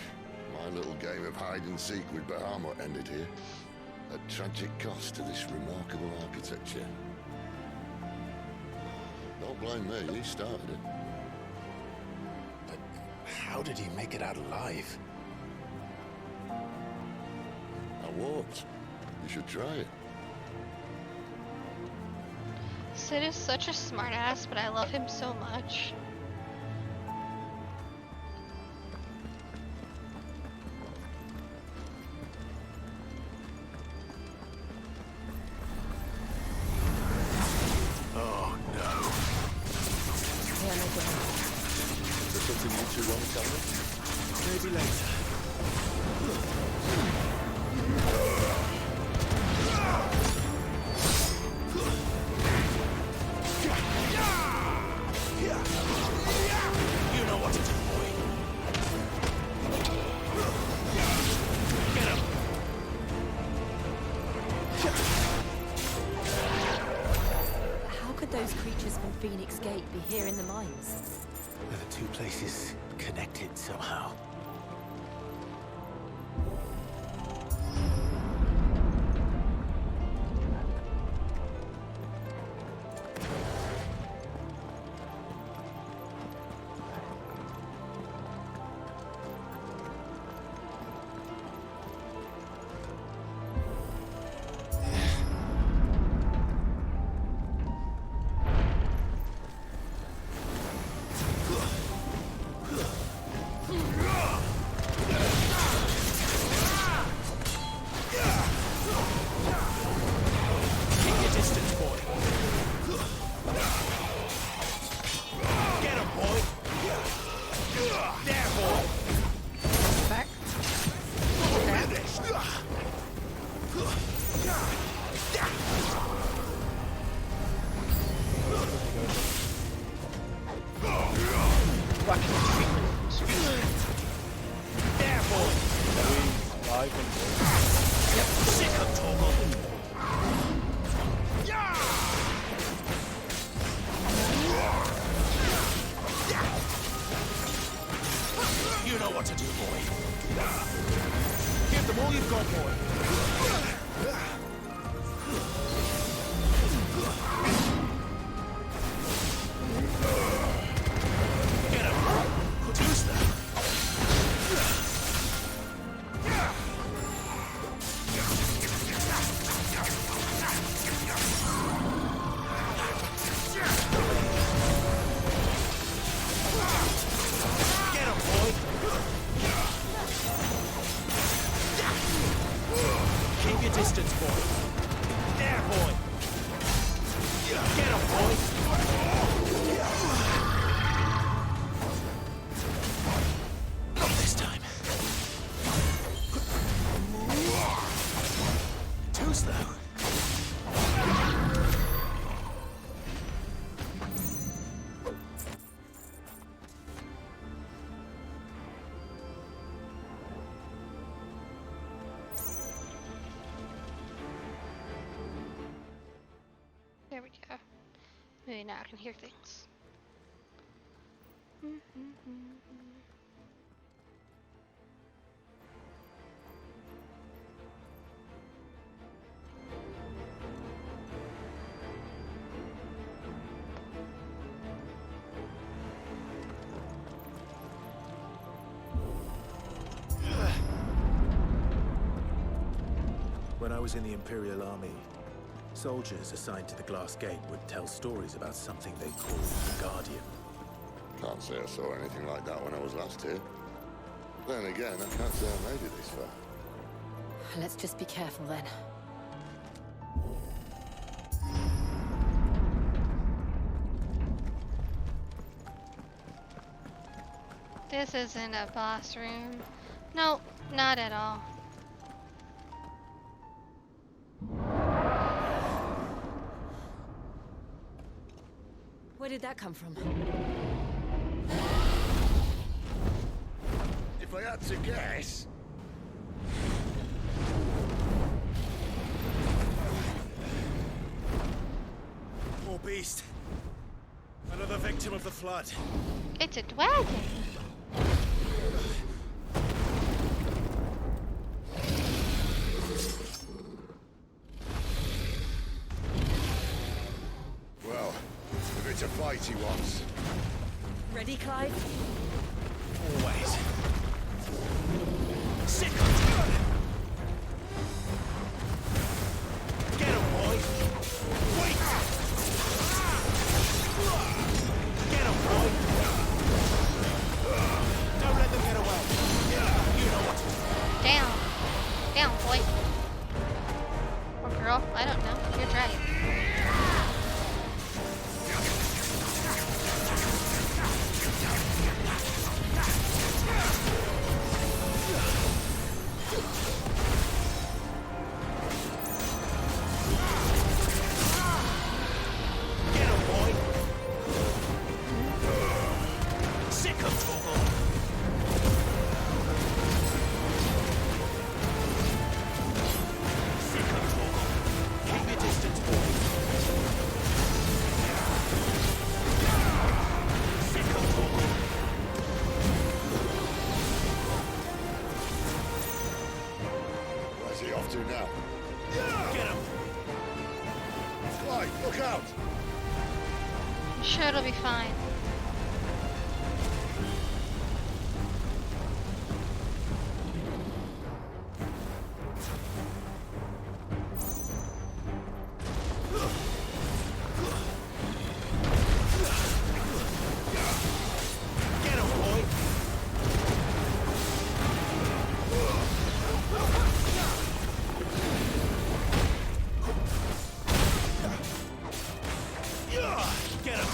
Speaker 10: My little game of hide-and-seek with Bahamut ended here. At tragic cost to this remarkable architecture. Don't blame me, he started it.
Speaker 5: But how did he make it out alive?
Speaker 10: I walked. You should try it.
Speaker 1: Sid is such a smartass, but I love him so much.
Speaker 5: Oh, no.
Speaker 10: Is there something you two want to tell me?
Speaker 5: Maybe later.
Speaker 14: You know what to do, boy. Get him.
Speaker 13: How could those creatures from Phoenix Gate be here in the mines?
Speaker 5: Are the two places connected somehow?
Speaker 14: know what to do, boy. Give them all you've got, boy. Get him. Who's that? Keep your distance, boy. There, boy. Get him, boy. Not this time. Too slow.
Speaker 1: There we go. Maybe now I can hear things.
Speaker 5: When I was in the Imperial Army, soldiers assigned to the Glass Gate would tell stories about something they called the Guardian.
Speaker 10: Can't say I saw anything like that when I was last here. Then again, I can't say I made it this far.
Speaker 9: Let's just be careful then.
Speaker 1: This isn't a boss room. Nope, not at all.
Speaker 9: Where did that come from?
Speaker 10: If I had to guess...
Speaker 14: Poor beast. Another victim of the flood.
Speaker 1: It's a dragon.
Speaker 10: Well, if it's a fight he wants.
Speaker 9: Ready, Clive?
Speaker 14: Always. Sick. Get him, boy. Wait. Get him, boy. Don't let them get away. You know what to do.
Speaker 1: Down. Down, boy. Or girl, I don't know. You're dragon.
Speaker 14: Get him, boy. Sick of Torgal. Sick of Torgal. Keep your distance, boy. Sick of Torgal.
Speaker 10: Where's he off to now?
Speaker 14: Get him.
Speaker 10: Clyde, look out!
Speaker 1: I'm sure it'll be fine.
Speaker 14: Get him, boy. Get him.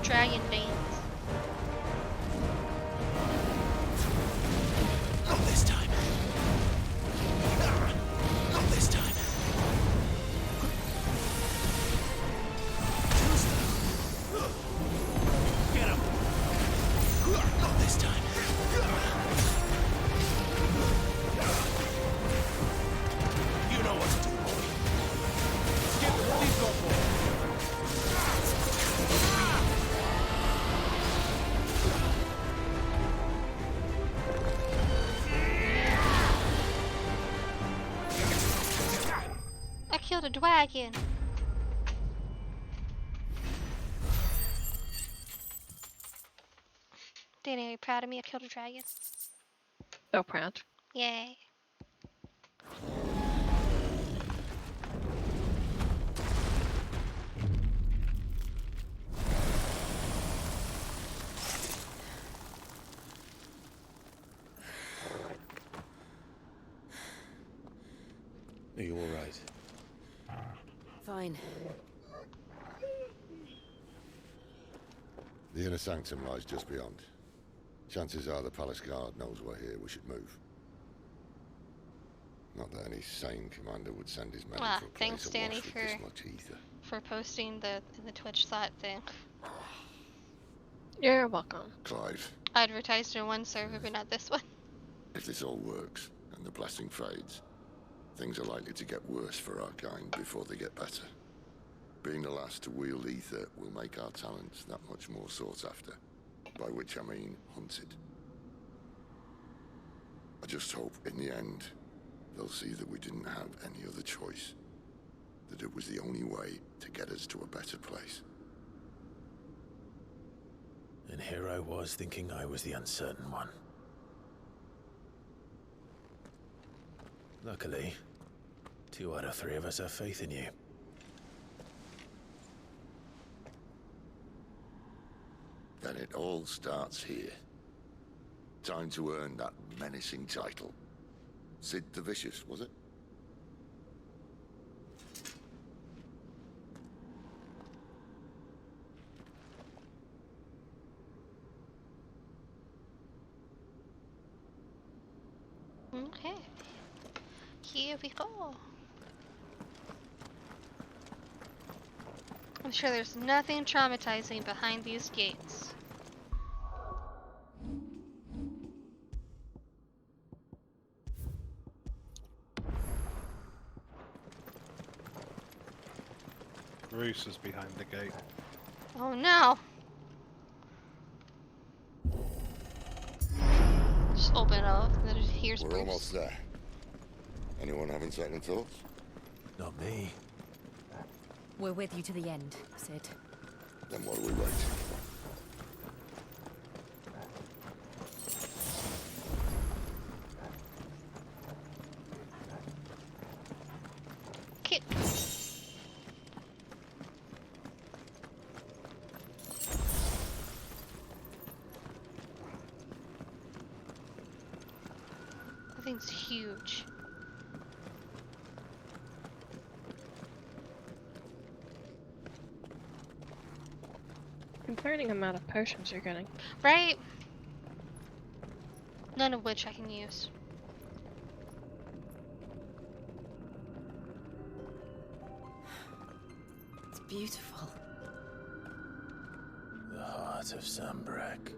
Speaker 1: Dragon dance.
Speaker 14: Not this time. Not this time. Get him. Not this time. You know what to do, boy. Skip what he's got for.
Speaker 1: I killed a dragon. Danny, are you proud of me? I killed a dragon.
Speaker 2: So proud.
Speaker 1: Yay.
Speaker 5: Are you all right?
Speaker 13: Fine.
Speaker 10: The inner sanctum lies just beyond. Chances are the palace guard knows we're here. We should move. Not that any sane commander would send his men into a place
Speaker 1: Thanks, Danny,
Speaker 10: awash with this much ether.
Speaker 1: for posting the Twitch thought thing.
Speaker 2: You're welcome.
Speaker 10: Clive,
Speaker 1: I advertised in one server, but not this one.
Speaker 10: if this all works and the blessing fades, things are likely to get worse for our kind before they get better. Being the last to wield ether will make our talents that much more sought after. By which I mean hunted. I just hope in the end they'll see that we didn't have any other choice. That it was the only way to get us to a better place.
Speaker 5: And here I was thinking I was the uncertain one. Luckily, 2 out of 3 of us have faith in you.
Speaker 10: Then it all starts here. Time to earn that menacing title. Sid the Vicious, was it?
Speaker 1: Okay. Here we go. I'm sure there's nothing traumatizing behind these gates.
Speaker 3: Roos is behind the gate.
Speaker 1: Oh no! Just open it up, and then here's
Speaker 10: We're
Speaker 1: Bruce.
Speaker 10: almost there. Anyone having second thoughts?
Speaker 5: Not me.
Speaker 13: We're with you to the end, Sid.
Speaker 10: Then what do we wait?
Speaker 1: Kit. That thing's huge.
Speaker 2: Concerning amount of potions you're getting.
Speaker 1: Right? None of which I can use.
Speaker 13: It's beautiful.
Speaker 5: The heart of Sambrek.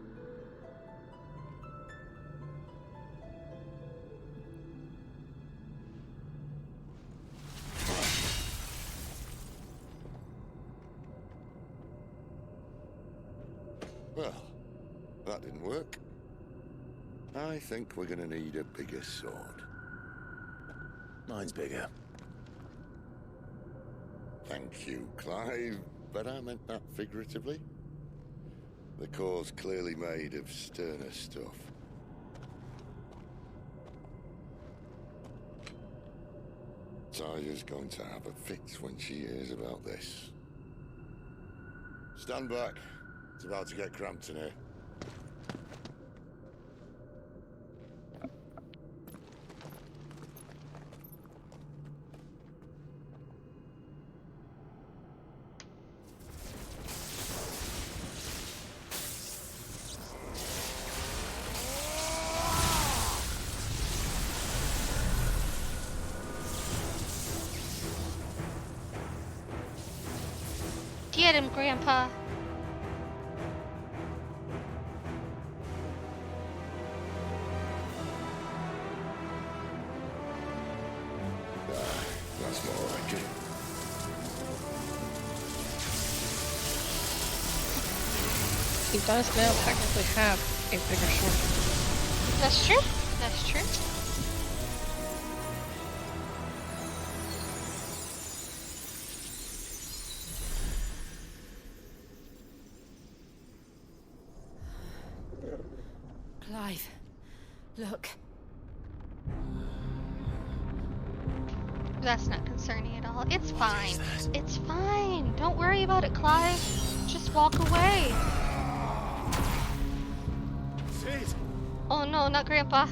Speaker 10: Well, that didn't work. I think we're gonna need a bigger sword.
Speaker 5: Mine's bigger.
Speaker 10: Thank you, Clive, but I meant that figuratively. The core's clearly made of sterner stuff. Taya's going to have a fit when she hears about this. Stand back. It's about to get cramped in here.
Speaker 1: Get him, Grandpa.
Speaker 15: That's more like it.
Speaker 2: He does now technically have a bigger sword.
Speaker 1: That's true. That's true.
Speaker 6: Clive, look.
Speaker 1: That's not concerning at all. It's fine. It's fine. Don't worry about it, Clive. Just walk away.
Speaker 14: Sid!
Speaker 1: Oh no, not Grandpa.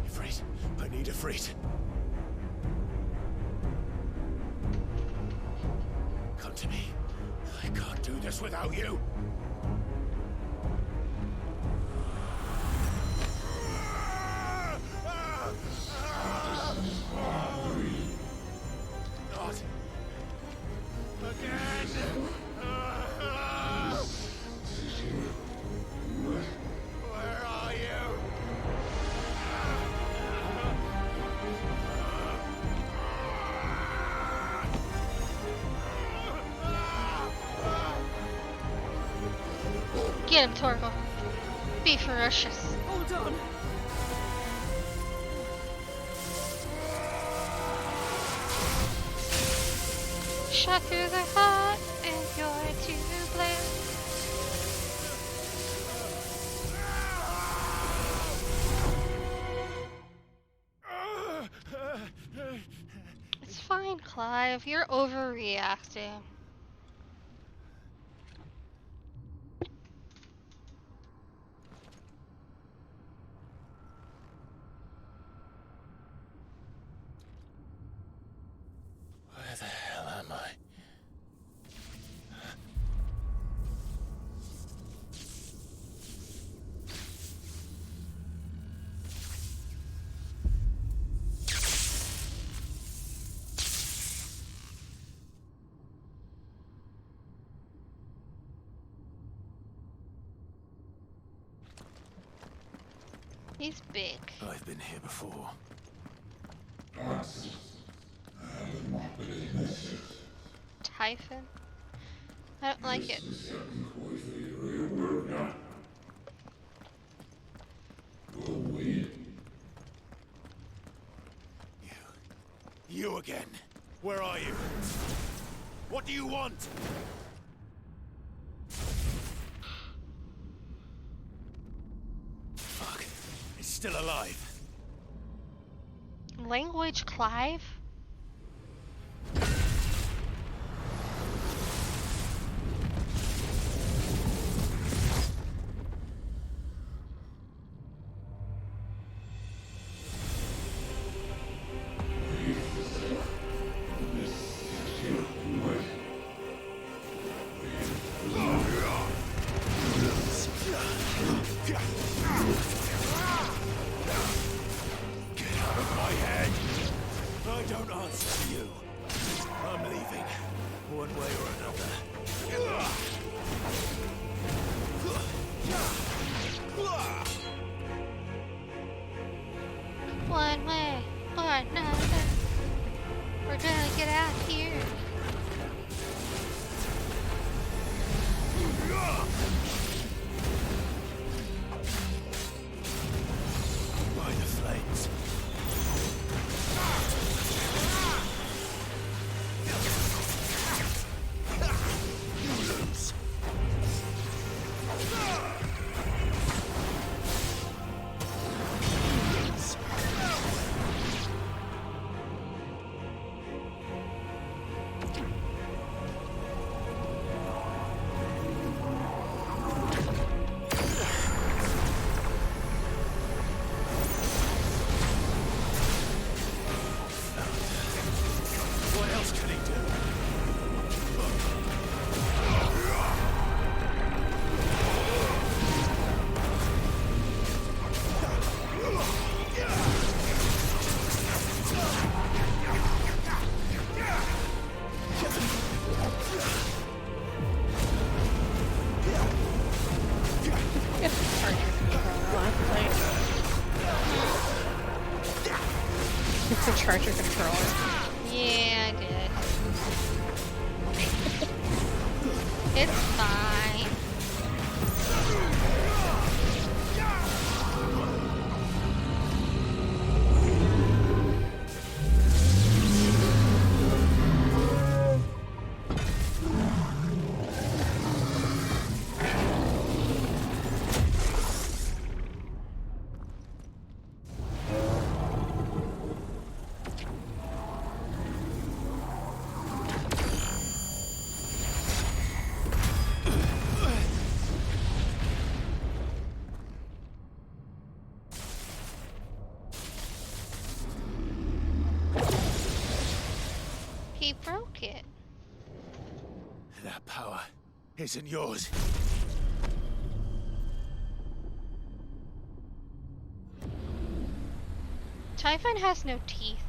Speaker 14: Ifrit, I need Ifrit. Come to me. I can't do this without you. Not again. Where are you?
Speaker 1: Get him, Torgal. Be ferocious.
Speaker 6: Hold on.
Speaker 1: Shot through the heart, and you're to blame. It's fine, Clive. You're overreacting.
Speaker 14: Where the hell am I?
Speaker 1: He's big.
Speaker 5: I've been here before.
Speaker 1: Typhon? I don't like it.
Speaker 14: You again. Where are you? What do you want? Fuck. It's still alive.
Speaker 1: Language, Clive?
Speaker 14: Get out of my head! I don't answer to you. I'm leaving, one way or another.
Speaker 1: One way or another. We're gonna get out of here.
Speaker 14: By the flames. You lose.
Speaker 2: Charger controller.
Speaker 1: Yeah, I did. It's fine. He broke it.
Speaker 14: That power isn't yours.
Speaker 1: Typhon has no teeth.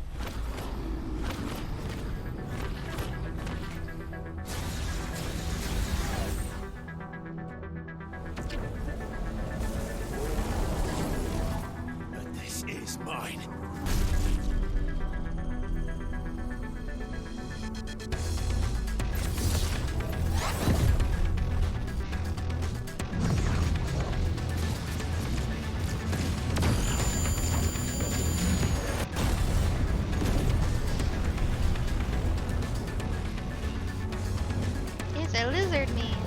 Speaker 14: But this is mine.
Speaker 1: It's a lizard man.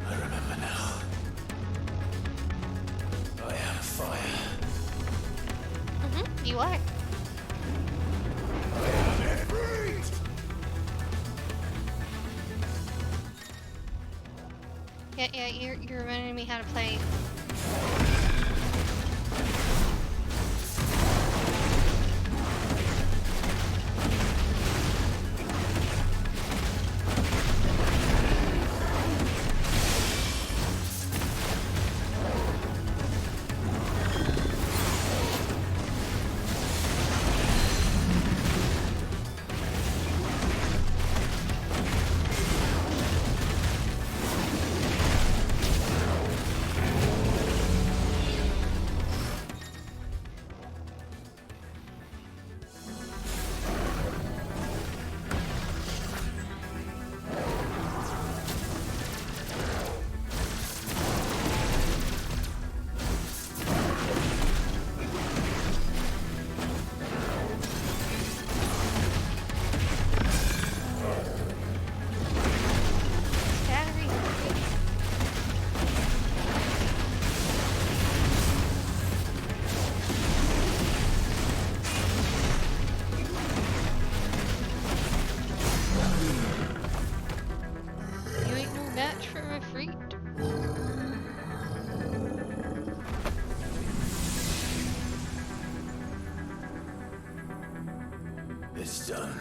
Speaker 5: I remember now. I am fire.
Speaker 1: You are. Yeah, you're reminding me how to play. You ain't no match for a freak.
Speaker 5: It's done.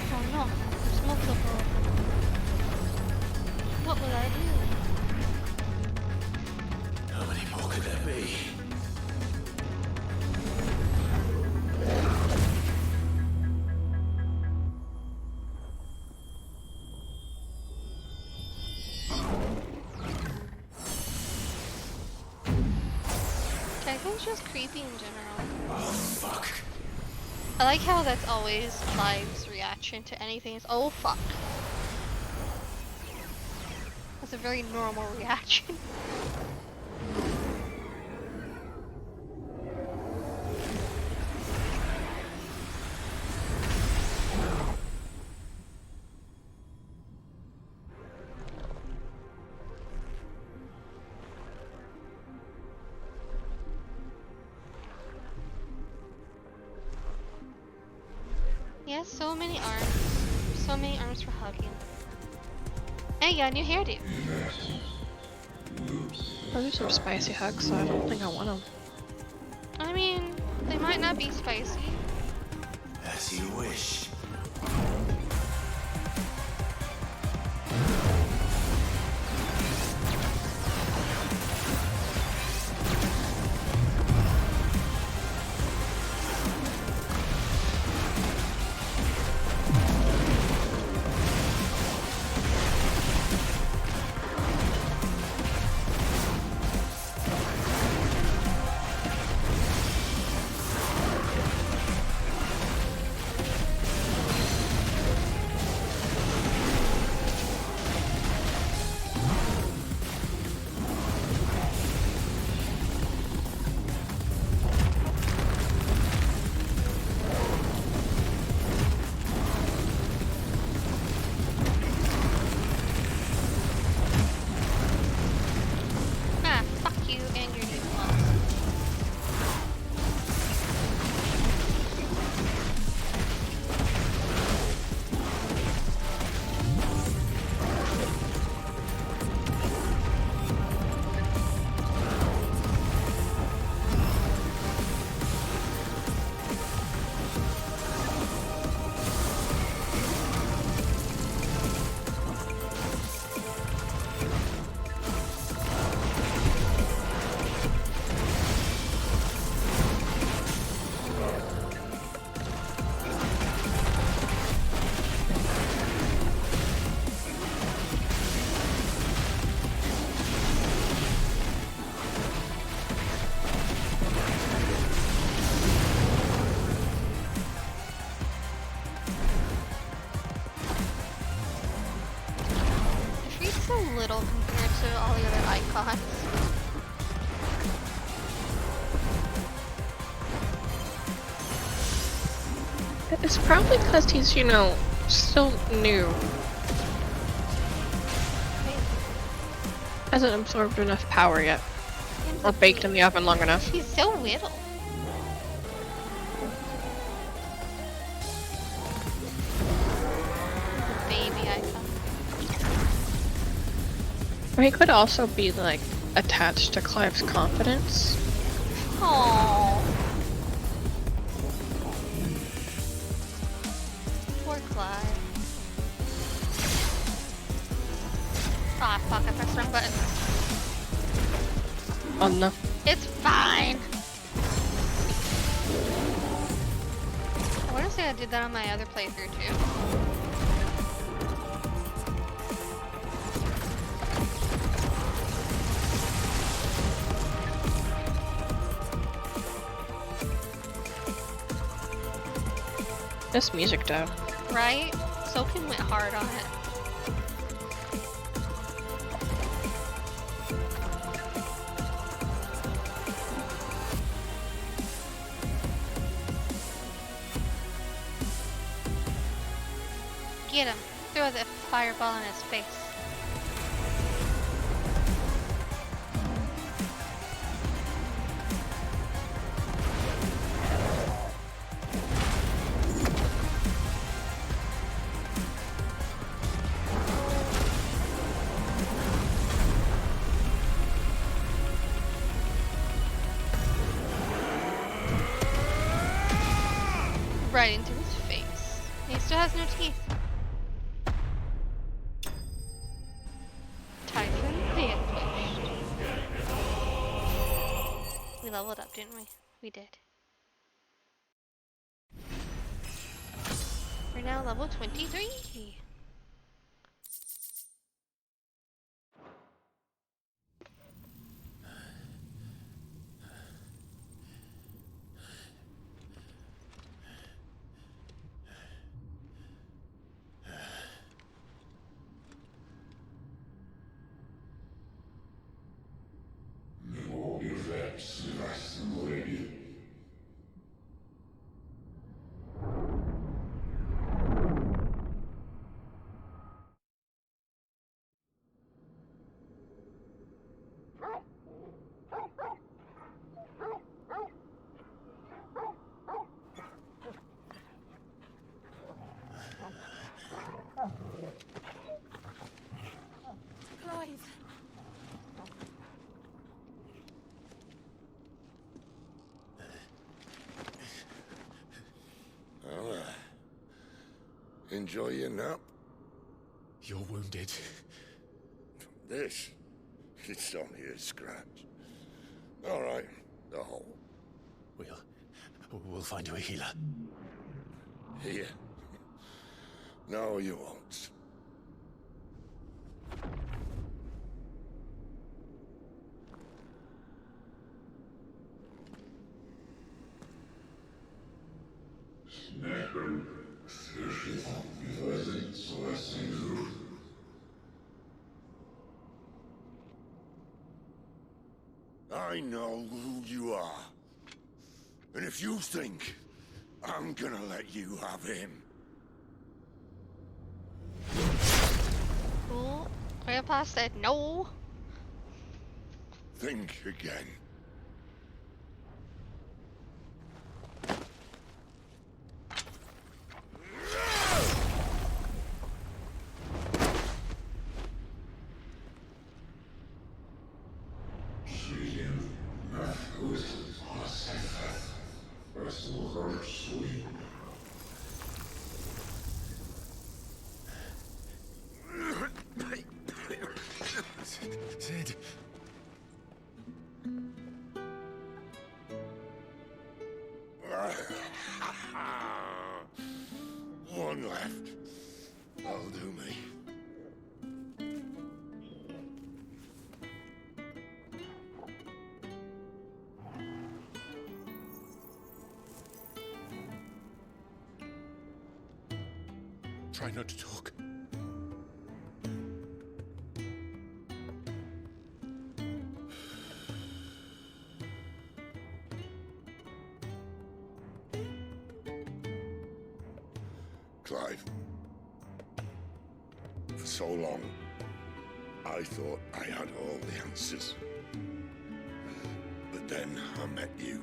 Speaker 1: Oh no, there's multiple. What will I do?
Speaker 5: How many more could there be?
Speaker 1: Typhon's just creepy in general.
Speaker 5: Oh, fuck.
Speaker 1: I like how that's always Clive's reaction to anything is, oh fuck. That's a very normal reaction. Yeah, so many arms. So many arms for hugging. Hey, you got a new hairdo.
Speaker 2: Those are some spicy hugs, so I don't think I want them.
Speaker 1: I mean, they might not be spicy.
Speaker 5: As you wish.
Speaker 1: little compared to all the other icons.
Speaker 2: It's probably because he's, you know, still new. Hasn't absorbed enough power yet. Or baked in the oven long enough.
Speaker 1: He's so little. Baby icon.
Speaker 2: Or he could also be, like, attached to Clive's confidence.
Speaker 1: Aww. Poor Clive. Ah, fuck, I pressed the wrong button.
Speaker 2: Oh no.
Speaker 1: It's fine. I want to say I did that on my other playthrough too.
Speaker 2: This music though.
Speaker 1: Right? Soken went hard on it. Get him. Throw the fireball in his face. Right into his face. He still has no teeth. Typhon vanquished. We leveled up, didn't we? We did. We're now level 23.
Speaker 13: Clive.
Speaker 10: Well, enjoy your nap.
Speaker 14: You're wounded.
Speaker 10: This? It's only a scratch. All right, the hole.
Speaker 14: We'll find you a healer.
Speaker 10: Here? No, you won't. I know who you are. And if you think I'm gonna let you have him...
Speaker 1: Cool. Grandpa said no.
Speaker 10: Think again.
Speaker 14: Sid.
Speaker 10: One left. That'll do me.
Speaker 14: Try not to talk.
Speaker 15: For so long, I thought I had all the answers. But then I met you.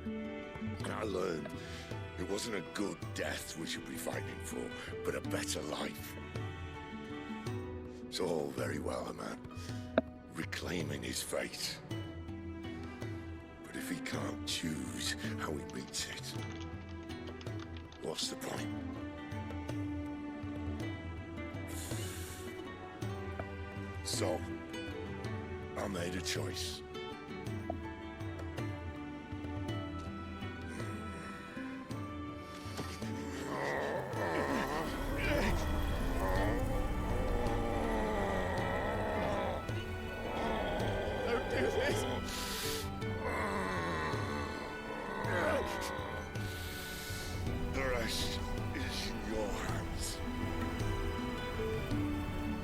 Speaker 15: And I learned it wasn't a good death we should be fighting for, but a better life. It's all very well, a man reclaiming his fate. But if he can't choose how he meets it, what's the point? So, I made a choice.
Speaker 14: Don't do this!
Speaker 15: The rest is in your hands.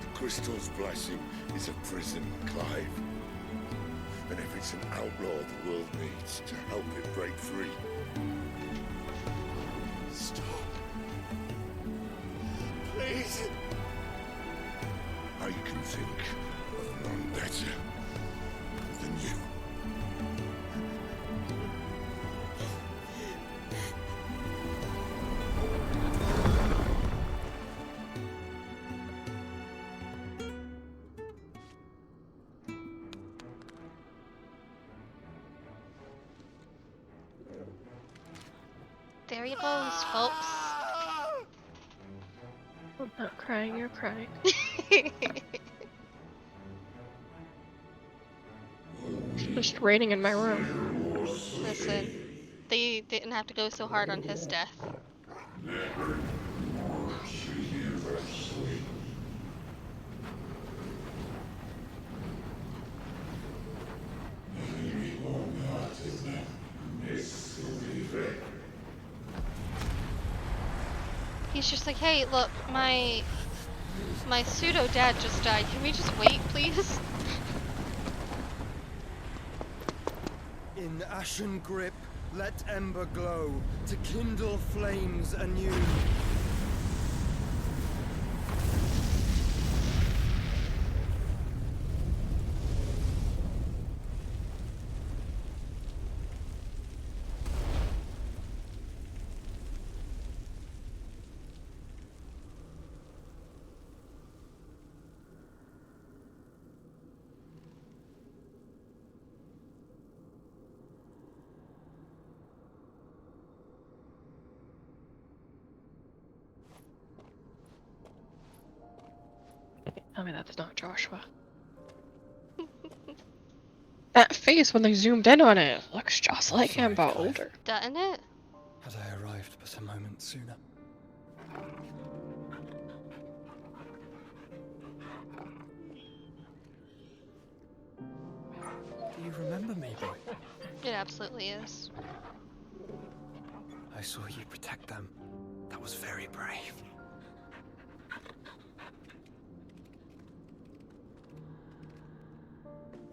Speaker 15: The crystal's blessing is a prison, Clive. And if it's an outlaw the world needs to help it break free.
Speaker 14: Stop. Please.
Speaker 15: I can think of none better than you.
Speaker 1: There he goes, folks.
Speaker 2: I'm not crying, you're crying. It's just raining in my room.
Speaker 1: Listen, they didn't have to go so hard on his death. He's just like, hey, look, my pseudo dad just died. Can we just wait, please?
Speaker 16: In ashen grip, let ember glow to kindle flames anew.
Speaker 2: Tell me that's not Joshua. That face when they zoomed in on it looks just like him, but older.
Speaker 1: Doesn't it?
Speaker 16: Had I arrived but a moment sooner. Do you remember me, boy?
Speaker 1: It absolutely is.
Speaker 16: I saw you protect them. That was very brave.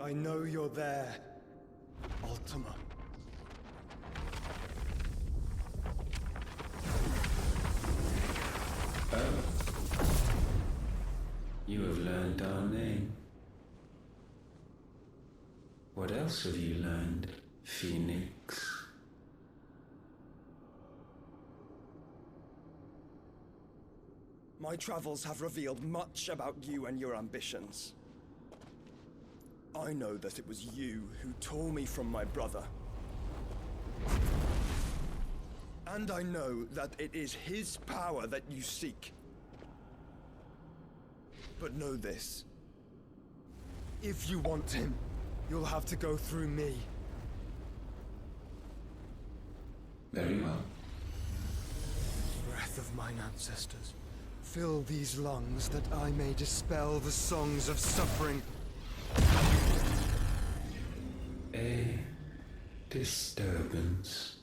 Speaker 16: I know you're there, Ultima.
Speaker 17: Oh. You have learned our name. What else have you learned, Phoenix?
Speaker 16: My travels have revealed much about you and your ambitions. I know that it was you who tore me from my brother. And I know that it is his power that you seek. But know this. If you want him, you'll have to go through me.
Speaker 17: Very well.
Speaker 16: Breath of mine ancestors, fill these lungs that I may dispel the songs of suffering.
Speaker 17: A disturbance.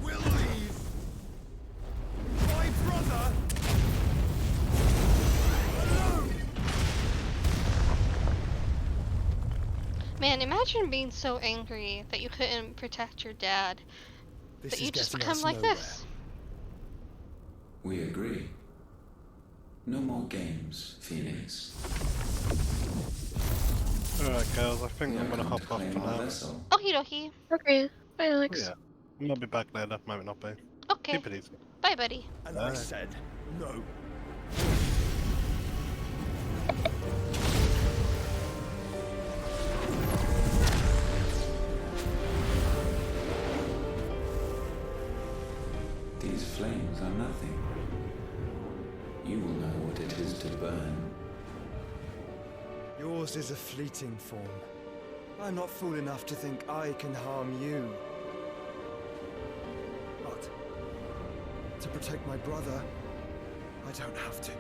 Speaker 16: We'll leave. My brother alone.
Speaker 1: Man, imagine being so angry that you couldn't protect your dad, that you just become like this.
Speaker 17: We agree. No more games, Phoenix.
Speaker 3: Alright, girls, I think I'm gonna hop off for now.
Speaker 1: Okie dokie.
Speaker 2: Okay. Bye, Alex.
Speaker 3: Yeah. I might be back later, might not be.
Speaker 1: Okay.
Speaker 3: Keep it easy.
Speaker 1: Bye, buddy.
Speaker 16: And I said no.
Speaker 17: These flames are nothing. You will know what it is to burn.
Speaker 16: Yours is a fleeting form. I'm not fool enough to think I can harm you. But to protect my brother, I don't have to.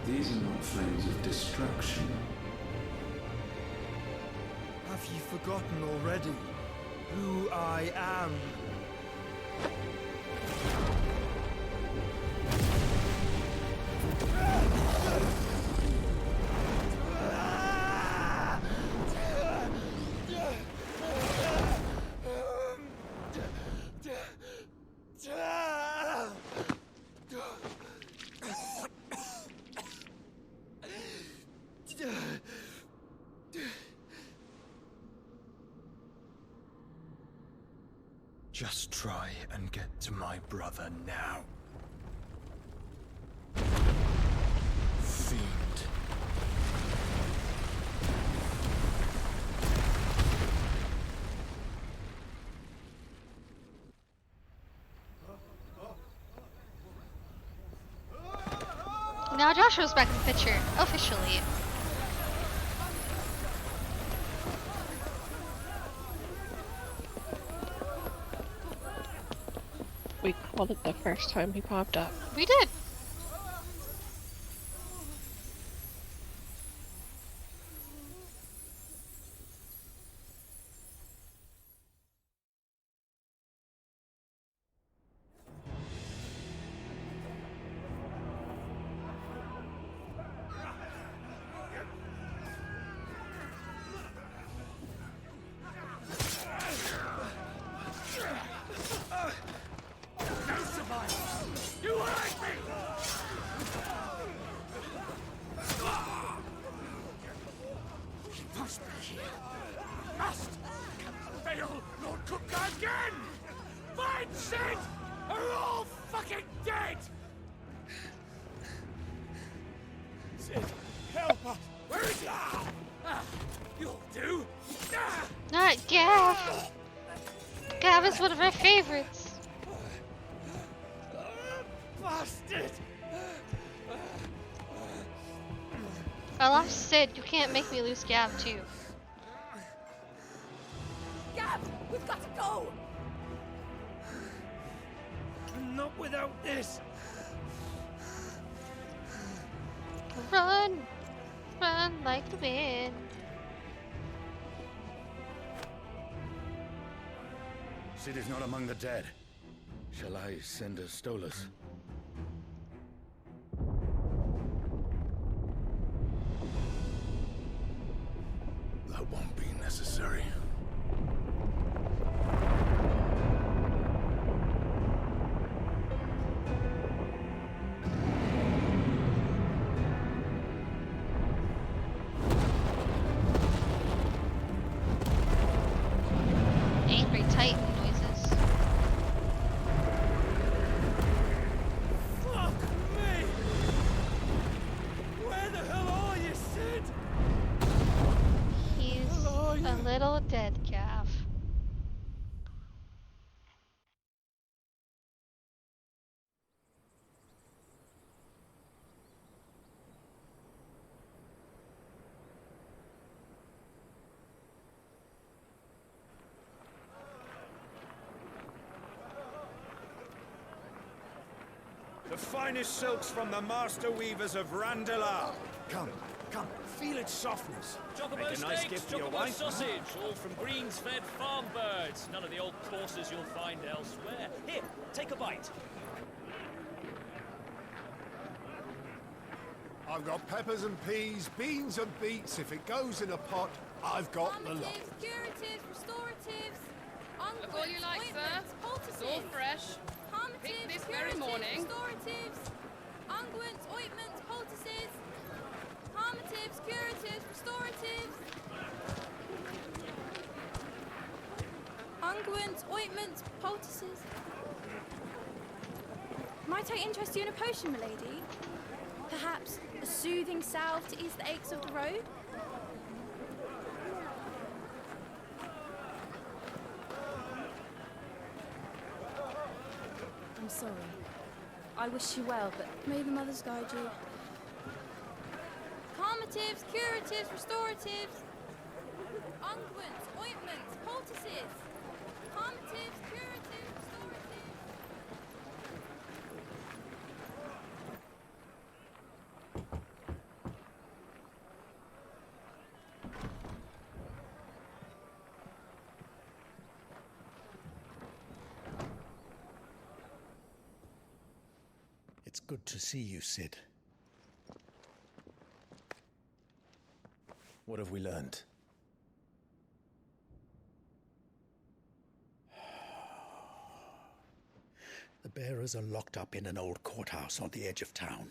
Speaker 17: These are not flames of destruction.
Speaker 16: Have you forgotten already who I am? Just try and get to my brother now. Fiend.
Speaker 1: Now Joshua's back in the picture, officially.
Speaker 2: We called it the first time he popped up.
Speaker 1: We did. Not Gav. Gav is one of our favorites.
Speaker 16: Bastard!
Speaker 1: I lost Sid. You can't make me lose Gav too.
Speaker 14: Gav, we've got to go!
Speaker 16: Not without this!
Speaker 1: Run! Run like the wind.
Speaker 10: Sid is not among the dead. Shall I send a Stolas? That won't be necessary.
Speaker 1: Angry Titan noises.
Speaker 16: Fuck me! Where the hell are you, Sid?
Speaker 1: He's a little dead, Gav.
Speaker 16: finest silks from the master weavers of Randalar. Come, feel its softness.
Speaker 14: Chocobo
Speaker 16: Make a nice
Speaker 14: steaks,
Speaker 16: gift for your
Speaker 14: chocobo
Speaker 16: wife.
Speaker 14: sausage, all from greens-fed farm birds. None of the old courses you'll find elsewhere. Here, take a bite.
Speaker 18: I've got peppers and peas, beans and beets. If it goes in a pot, I've got the lot.
Speaker 19: Curatives, restoratives,
Speaker 20: Look all you like, sir. It's all fresh. Picked this very morning.
Speaker 19: Restoratives, unguents, ointments, poultices, harmatives, curatives, restoratives. Unguents, ointments, poultices. Might I interest you in a potion, milady? Perhaps a soothing salve to ease the aches of the road? I'm sorry. I wish you well, but may the mothers guide you. Calmatives, curatives, restoratives. Unguents, ointments, poultices. Calmatives, curatives, restoratives.
Speaker 21: It's good to see you, Sid.
Speaker 5: What have we learned?
Speaker 21: The bearers are locked up in an old courthouse on the edge of town.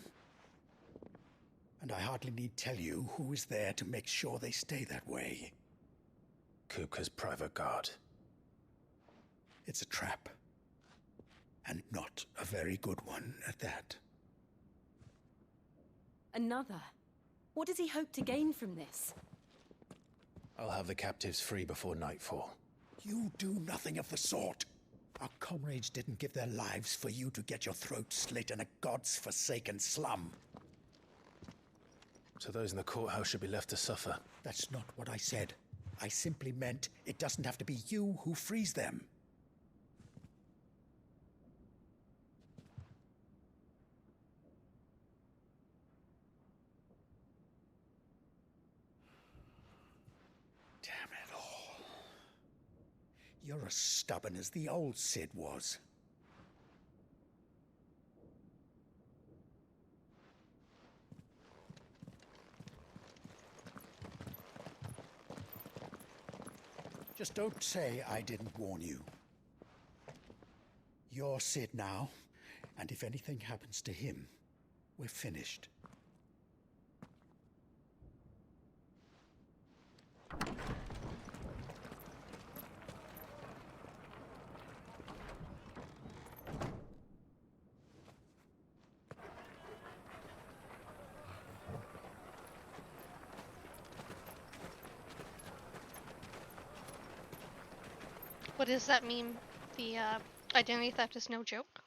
Speaker 21: And I hardly need tell you who is there to make sure they stay that way.
Speaker 5: Kupka's private guard.
Speaker 21: It's a trap. And not a very good one at that.
Speaker 13: Another? What does he hope to gain from this?
Speaker 5: I'll have the captives free before nightfall.
Speaker 21: You do nothing of the sort. Our comrades didn't give their lives for you to get your throat slit in a god's forsaken slum.
Speaker 5: So those in the courthouse should be left to suffer.
Speaker 21: That's not what I said. I simply meant it doesn't have to be you who frees them. Damn it all. You're as stubborn as the old Sid was. Just don't say I didn't warn you. You're Sid now, and if anything happens to him, we're finished.
Speaker 1: What does that mean? The identity theft is no joke?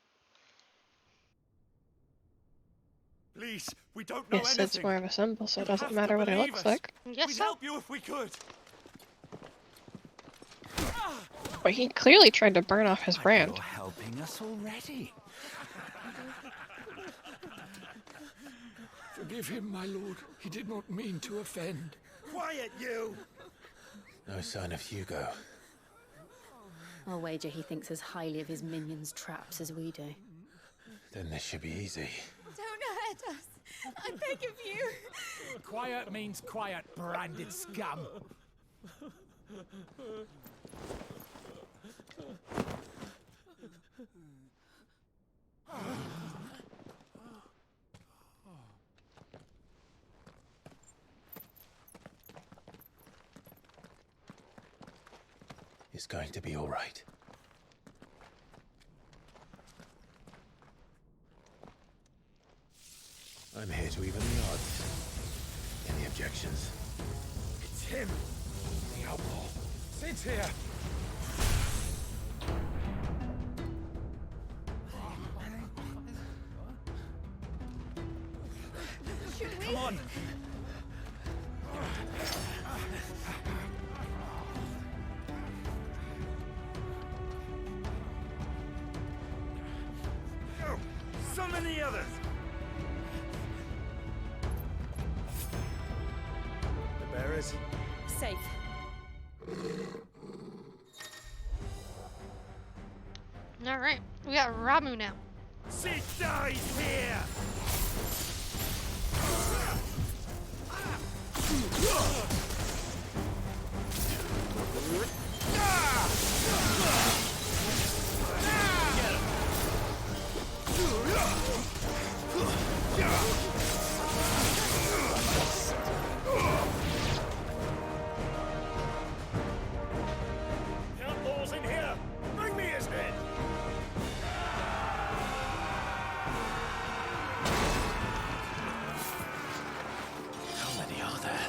Speaker 18: Please, we don't know
Speaker 2: Yes,
Speaker 18: anything.
Speaker 2: it's more of a symbol, so it doesn't
Speaker 18: have to
Speaker 2: matter what it
Speaker 18: believe
Speaker 2: looks
Speaker 18: us.
Speaker 2: like.
Speaker 1: Yes,
Speaker 18: We'd
Speaker 1: so.
Speaker 18: help you if we could.
Speaker 2: But he clearly tried to burn off his brand.
Speaker 22: You're helping us already.
Speaker 23: Forgive him, my lord. He did not mean to offend.
Speaker 18: Quiet, you!
Speaker 5: No sign of Hugo.
Speaker 13: I'll wager he thinks as highly of his minions' traps as we do.
Speaker 5: Then this should be easy.
Speaker 19: Don't hurt us. I beg of you.
Speaker 14: Quiet means quiet, branded scum.
Speaker 5: It's going to be all right. I'm here to even the odds. Any objections?
Speaker 18: It's him, the outlaw.
Speaker 23: Sid's here.
Speaker 14: Come on.
Speaker 18: Summon
Speaker 14: and the others! The bearers?
Speaker 13: Safe.
Speaker 1: Alright, we got Ramu now.
Speaker 14: Sid dies here! Outlaws in here! Bring me his head!
Speaker 11: How many are there?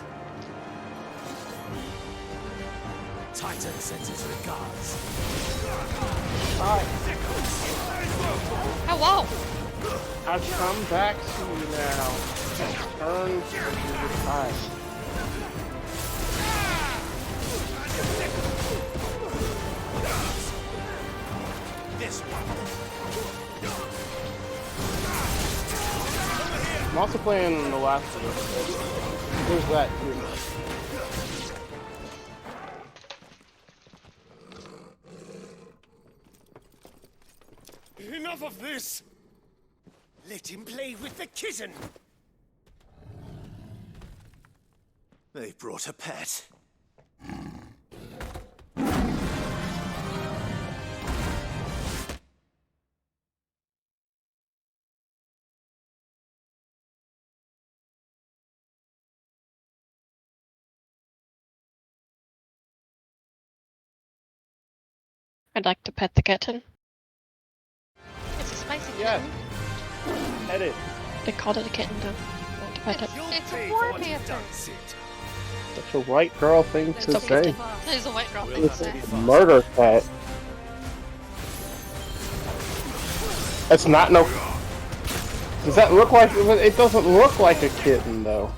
Speaker 11: Titan sends his regards.
Speaker 1: Hello!
Speaker 4: I've come back to you now. Turn to the side.
Speaker 14: This one.
Speaker 4: I'm also playing the last of it. There's that too.
Speaker 14: Enough of this! Let him play with the kitten!
Speaker 5: They brought a pet.
Speaker 2: I'd like to pet the kitten.
Speaker 1: It's a spicy
Speaker 4: Yes.
Speaker 1: kitten.
Speaker 4: Pet it.
Speaker 2: They called it a kitten though. I want to pet it.
Speaker 1: It's a war panther.
Speaker 4: Such a white girl thing to say.
Speaker 1: It is a white girl thing to
Speaker 4: It's
Speaker 1: say.
Speaker 4: a murder pet. It's not no. Does that look like? It doesn't look like a kitten though.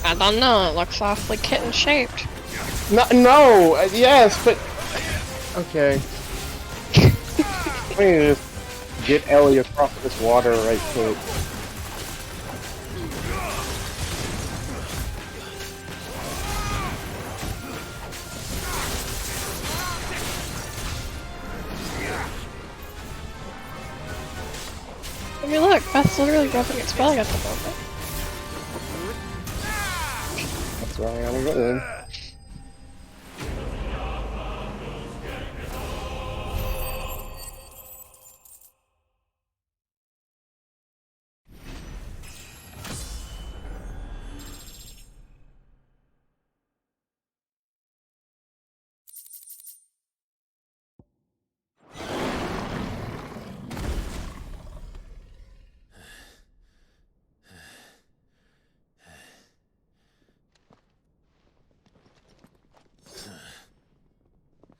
Speaker 2: I don't know, it looks awfully kitten shaped.
Speaker 4: No, yes, but okay. We need to just get Ellie across this water right quick.
Speaker 2: I mean look, Beth's literally rubbing its belly at the moment.
Speaker 4: That's why I gotta go in.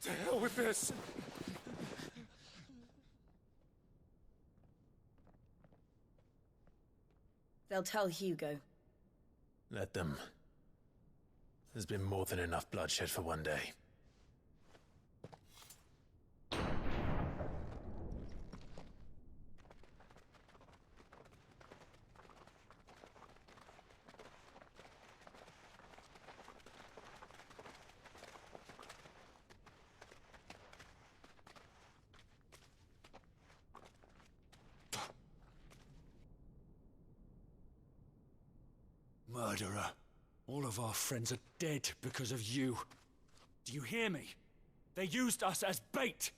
Speaker 14: To hell with this!
Speaker 13: They'll tell Hugo.
Speaker 5: Let them. There's been more than enough bloodshed for one day.
Speaker 14: Murderer. All of our friends are dead because of you. Do you hear me? They used us as bait.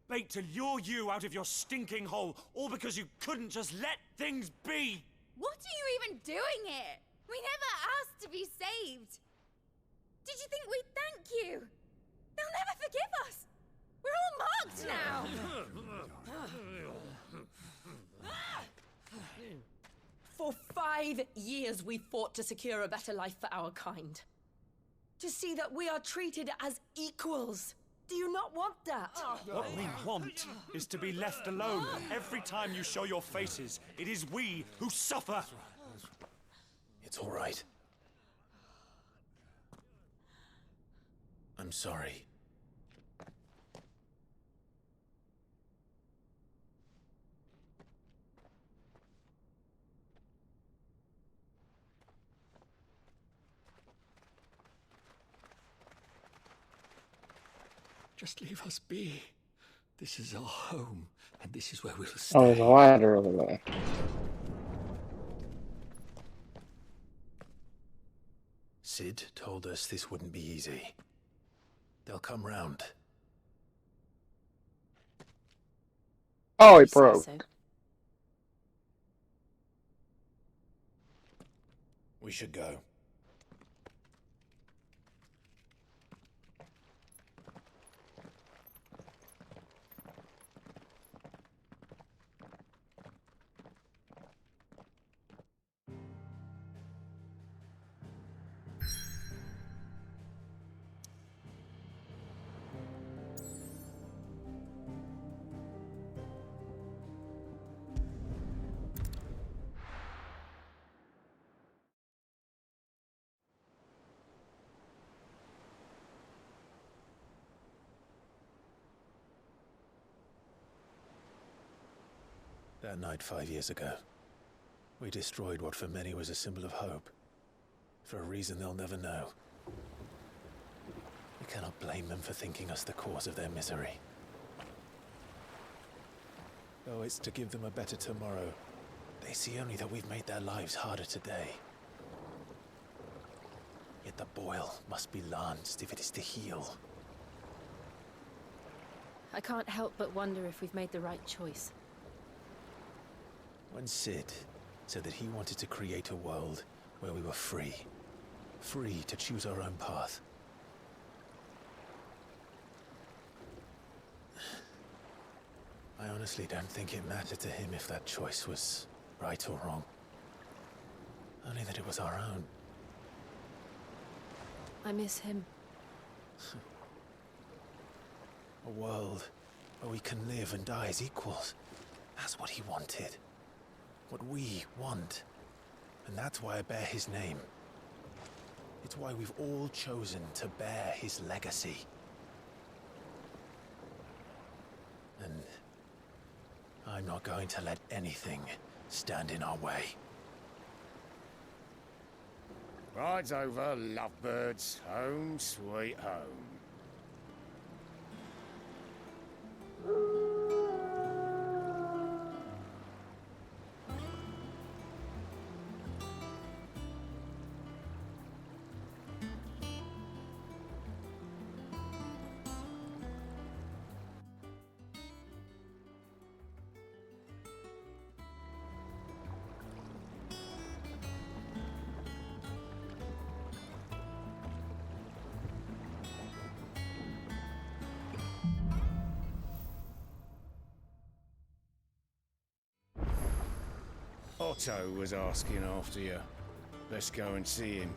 Speaker 14: Bait to lure you out of your stinking hole, all because you couldn't just let things be.
Speaker 19: What are you even doing here? We never asked to be saved. Did you think we'd thank you? They'll never forgive us. We're all marked now.
Speaker 7: For 5 years we fought to secure a better life for our kind. To see that we are treated as equals. Do you not want that?
Speaker 14: What we want is to be left alone. Every time you show your faces, it is we who suffer.
Speaker 5: It's all right. I'm sorry.
Speaker 21: Just leave us be. This is our home, and this is where we'll
Speaker 4: Oh,
Speaker 21: stay.
Speaker 4: there's a ladder over there.
Speaker 5: Sid told us this wouldn't be easy. They'll come round.
Speaker 4: Oh, it broke.
Speaker 5: We should go. That night 5 years ago, we destroyed what for many was a symbol of hope. For a reason they'll never know. We cannot blame them for thinking us the cause of their misery. Though it's to give them a better tomorrow, they see only that we've made their lives harder today. Yet the boil must be lanced if it is to heal.
Speaker 13: I can't help but wonder if we've made the right choice.
Speaker 5: When Sid said that he wanted to create a world where we were free. Free to choose our own path. I honestly don't think it mattered to him if that choice was right or wrong. Only that it was our own.
Speaker 13: I miss him.
Speaker 5: A world where we can live and die as equals. That's what he wanted. What we want. And that's why I bear his name. It's why we've all chosen to bear his legacy. And I'm not going to let anything stand in our way.
Speaker 8: Ride's over, lovebirds. Home sweet home. Otto was asking after you. Let's go and see him.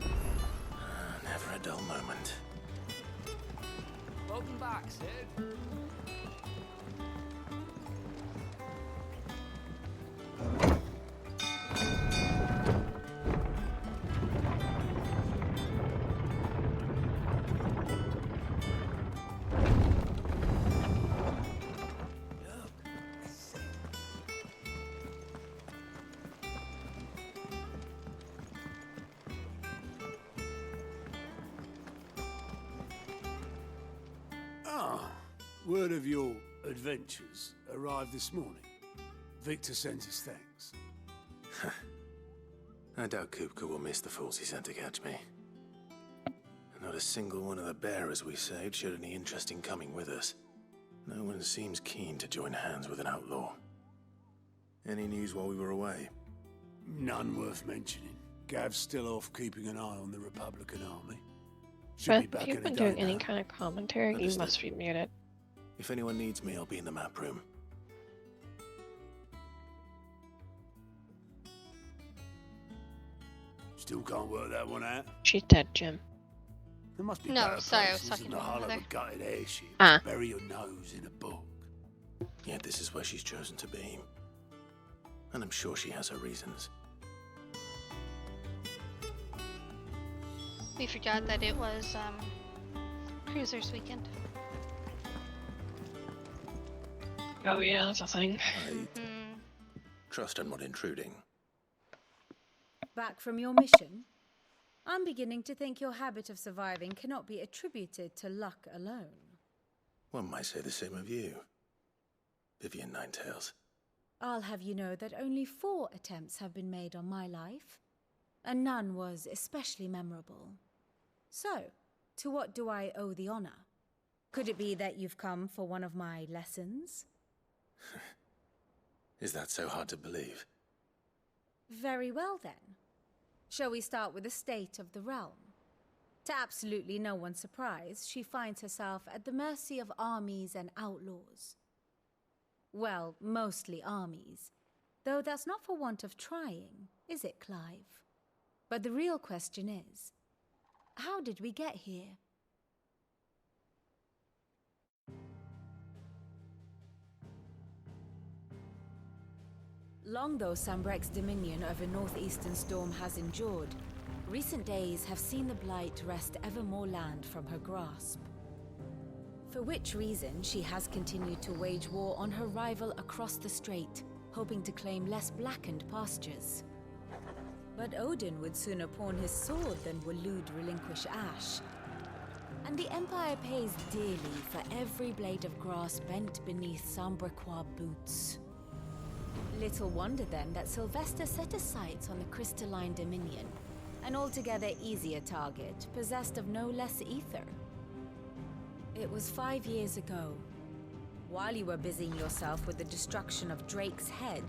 Speaker 5: Never a dull moment.
Speaker 11: Welcome back, Sid.
Speaker 18: Word of your adventures arrived this morning. Victor sends his thanks.
Speaker 5: I doubt Kupka will miss the fools he sent to catch me. Not a single one of the bearers we saved showed any interest in coming with us. No one seems keen to join hands with an outlaw. Any news while we were away?
Speaker 18: None worth mentioning. Gav's still off keeping an eye on the Republican army. Should be
Speaker 2: But
Speaker 18: back
Speaker 2: if you've
Speaker 18: in a
Speaker 2: been
Speaker 18: day
Speaker 2: doing any
Speaker 18: now.
Speaker 2: kind of commentary, you must be muted.
Speaker 5: If anyone needs me, I'll be in the map room.
Speaker 18: Still can't work that one out.
Speaker 2: She's dead, Jim.
Speaker 18: There must be
Speaker 1: No,
Speaker 18: better
Speaker 1: sorry, I was
Speaker 18: places
Speaker 1: talking
Speaker 18: than
Speaker 1: to
Speaker 18: the
Speaker 1: my
Speaker 18: hull of a
Speaker 1: mother.
Speaker 18: gutted airship.
Speaker 2: Ah.
Speaker 18: Bury your nose in a book.
Speaker 5: Yet this is where she's chosen to be. And I'm sure she has her reasons.
Speaker 1: We forgot that it was Cruisers weekend.
Speaker 2: Oh yeah, that's a thing.
Speaker 5: Trust I'm not intruding.
Speaker 6: Back from your mission? I'm beginning to think your habit of surviving cannot be attributed to luck alone.
Speaker 5: One might say the same of you, Vivian Ninetails.
Speaker 6: I'll have you know that only 4 attempts have been made on my life, and none was especially memorable. So, to what do I owe the honor? Could it be that you've come for one of my lessons?
Speaker 5: Is that so hard to believe?
Speaker 6: Very well then. Shall we start with the state of the realm? To absolutely no one's surprise, she finds herself at the mercy of armies and outlaws. Well, mostly armies. Though that's not for want of trying, is it, Clive? But the real question is, how did we get here? Long though Sambrek's dominion over northeastern Storm has endured, recent days have seen the Blight wrest ever more land from her grasp. For which reason she has continued to wage war on her rival across the strait, hoping to claim less blackened pastures. But Odin would sooner pawn his sword than Waloed relinquish Ash. And the Empire pays dearly for every blade of grass bent beneath Sambrequois boots. Little wonder then that Sylvester set his sights on the crystalline dominion, an altogether easier target, possessed of no less ether. It was 5 years ago, while you were busying yourself with the destruction of Drake's head,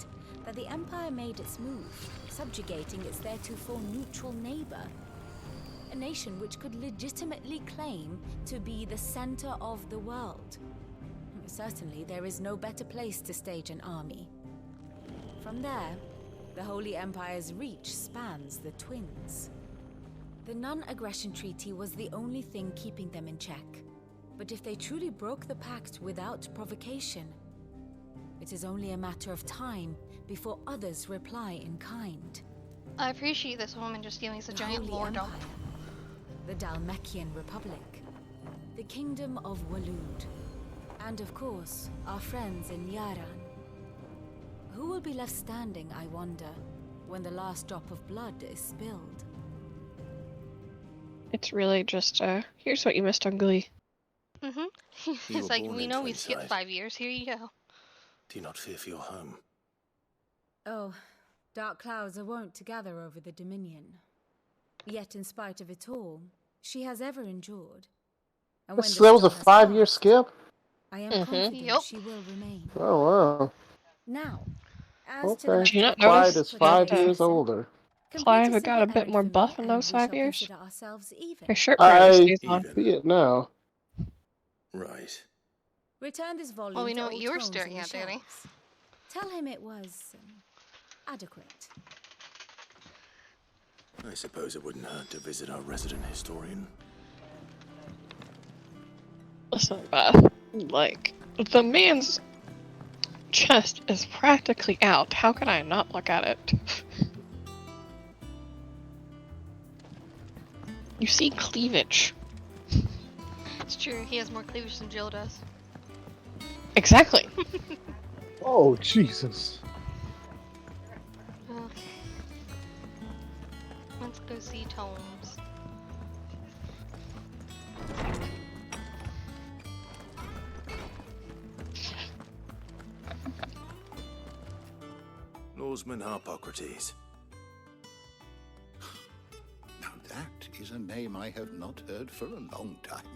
Speaker 6: that the Empire made its move, subjugating its theretofore neutral neighbor. A nation which could legitimately claim to be the center of the world. Certainly, there is no better place to stage an army. From there, the Holy Empire's reach spans the Twins. The non-aggression treaty was the only thing keeping them in check. But if they truly broke the pact without provocation, it is only a matter of time before others reply in kind.
Speaker 1: I appreciate this woman just stealing a giant lore dump.
Speaker 6: The Dalmekian Republic, the Kingdom of Waloed, and of course, our friends in Yaran. Who will be left standing, I wonder, when the last drop of blood is spilled?
Speaker 2: It's really just, here's what you missed on Glee.
Speaker 5: You
Speaker 1: It's
Speaker 5: were
Speaker 1: like,
Speaker 5: born
Speaker 1: we
Speaker 5: in
Speaker 1: know we skipped
Speaker 5: Twinside.
Speaker 1: 5 years, here you go.
Speaker 5: Do you not fear for your home?
Speaker 6: Oh, dark clouds are wont to gather over the Dominion. Yet in spite of it all, she has ever endured. And when the
Speaker 4: That was a
Speaker 6: storm has
Speaker 4: 5-year
Speaker 6: passed,
Speaker 4: skip?
Speaker 6: I am confident she will remain.
Speaker 4: Oh, wow.
Speaker 6: Now, as to the
Speaker 4: Okay.
Speaker 6: matter
Speaker 2: Did you not
Speaker 6: of
Speaker 4: Clyde
Speaker 2: notice
Speaker 4: is
Speaker 2: that
Speaker 4: 5 years older.
Speaker 2: Clive got a bit more buff in those 5 years?
Speaker 6: consider ourselves even.
Speaker 2: Her shirt barely
Speaker 4: I
Speaker 2: stays on.
Speaker 4: see it now.
Speaker 5: Right.
Speaker 6: Return this volume
Speaker 1: Well, we
Speaker 6: to
Speaker 1: know what
Speaker 6: old
Speaker 1: you were
Speaker 6: tomes
Speaker 1: staring
Speaker 6: on the
Speaker 1: at, Danny.
Speaker 6: shelves. Tell him it was adequate.
Speaker 5: I suppose it wouldn't hurt to visit our resident historian.
Speaker 2: Listen, Beth, like, the man's chest is practically out. How can I not look at it? You see cleavage.
Speaker 1: It's true, he has more cleavage than Jill does.
Speaker 2: Exactly.
Speaker 3: Oh, Jesus.
Speaker 1: Okay. Let's go see Tomes.
Speaker 5: Lawsman Harpocrates.
Speaker 10: Now that is a name I have not heard for a long time.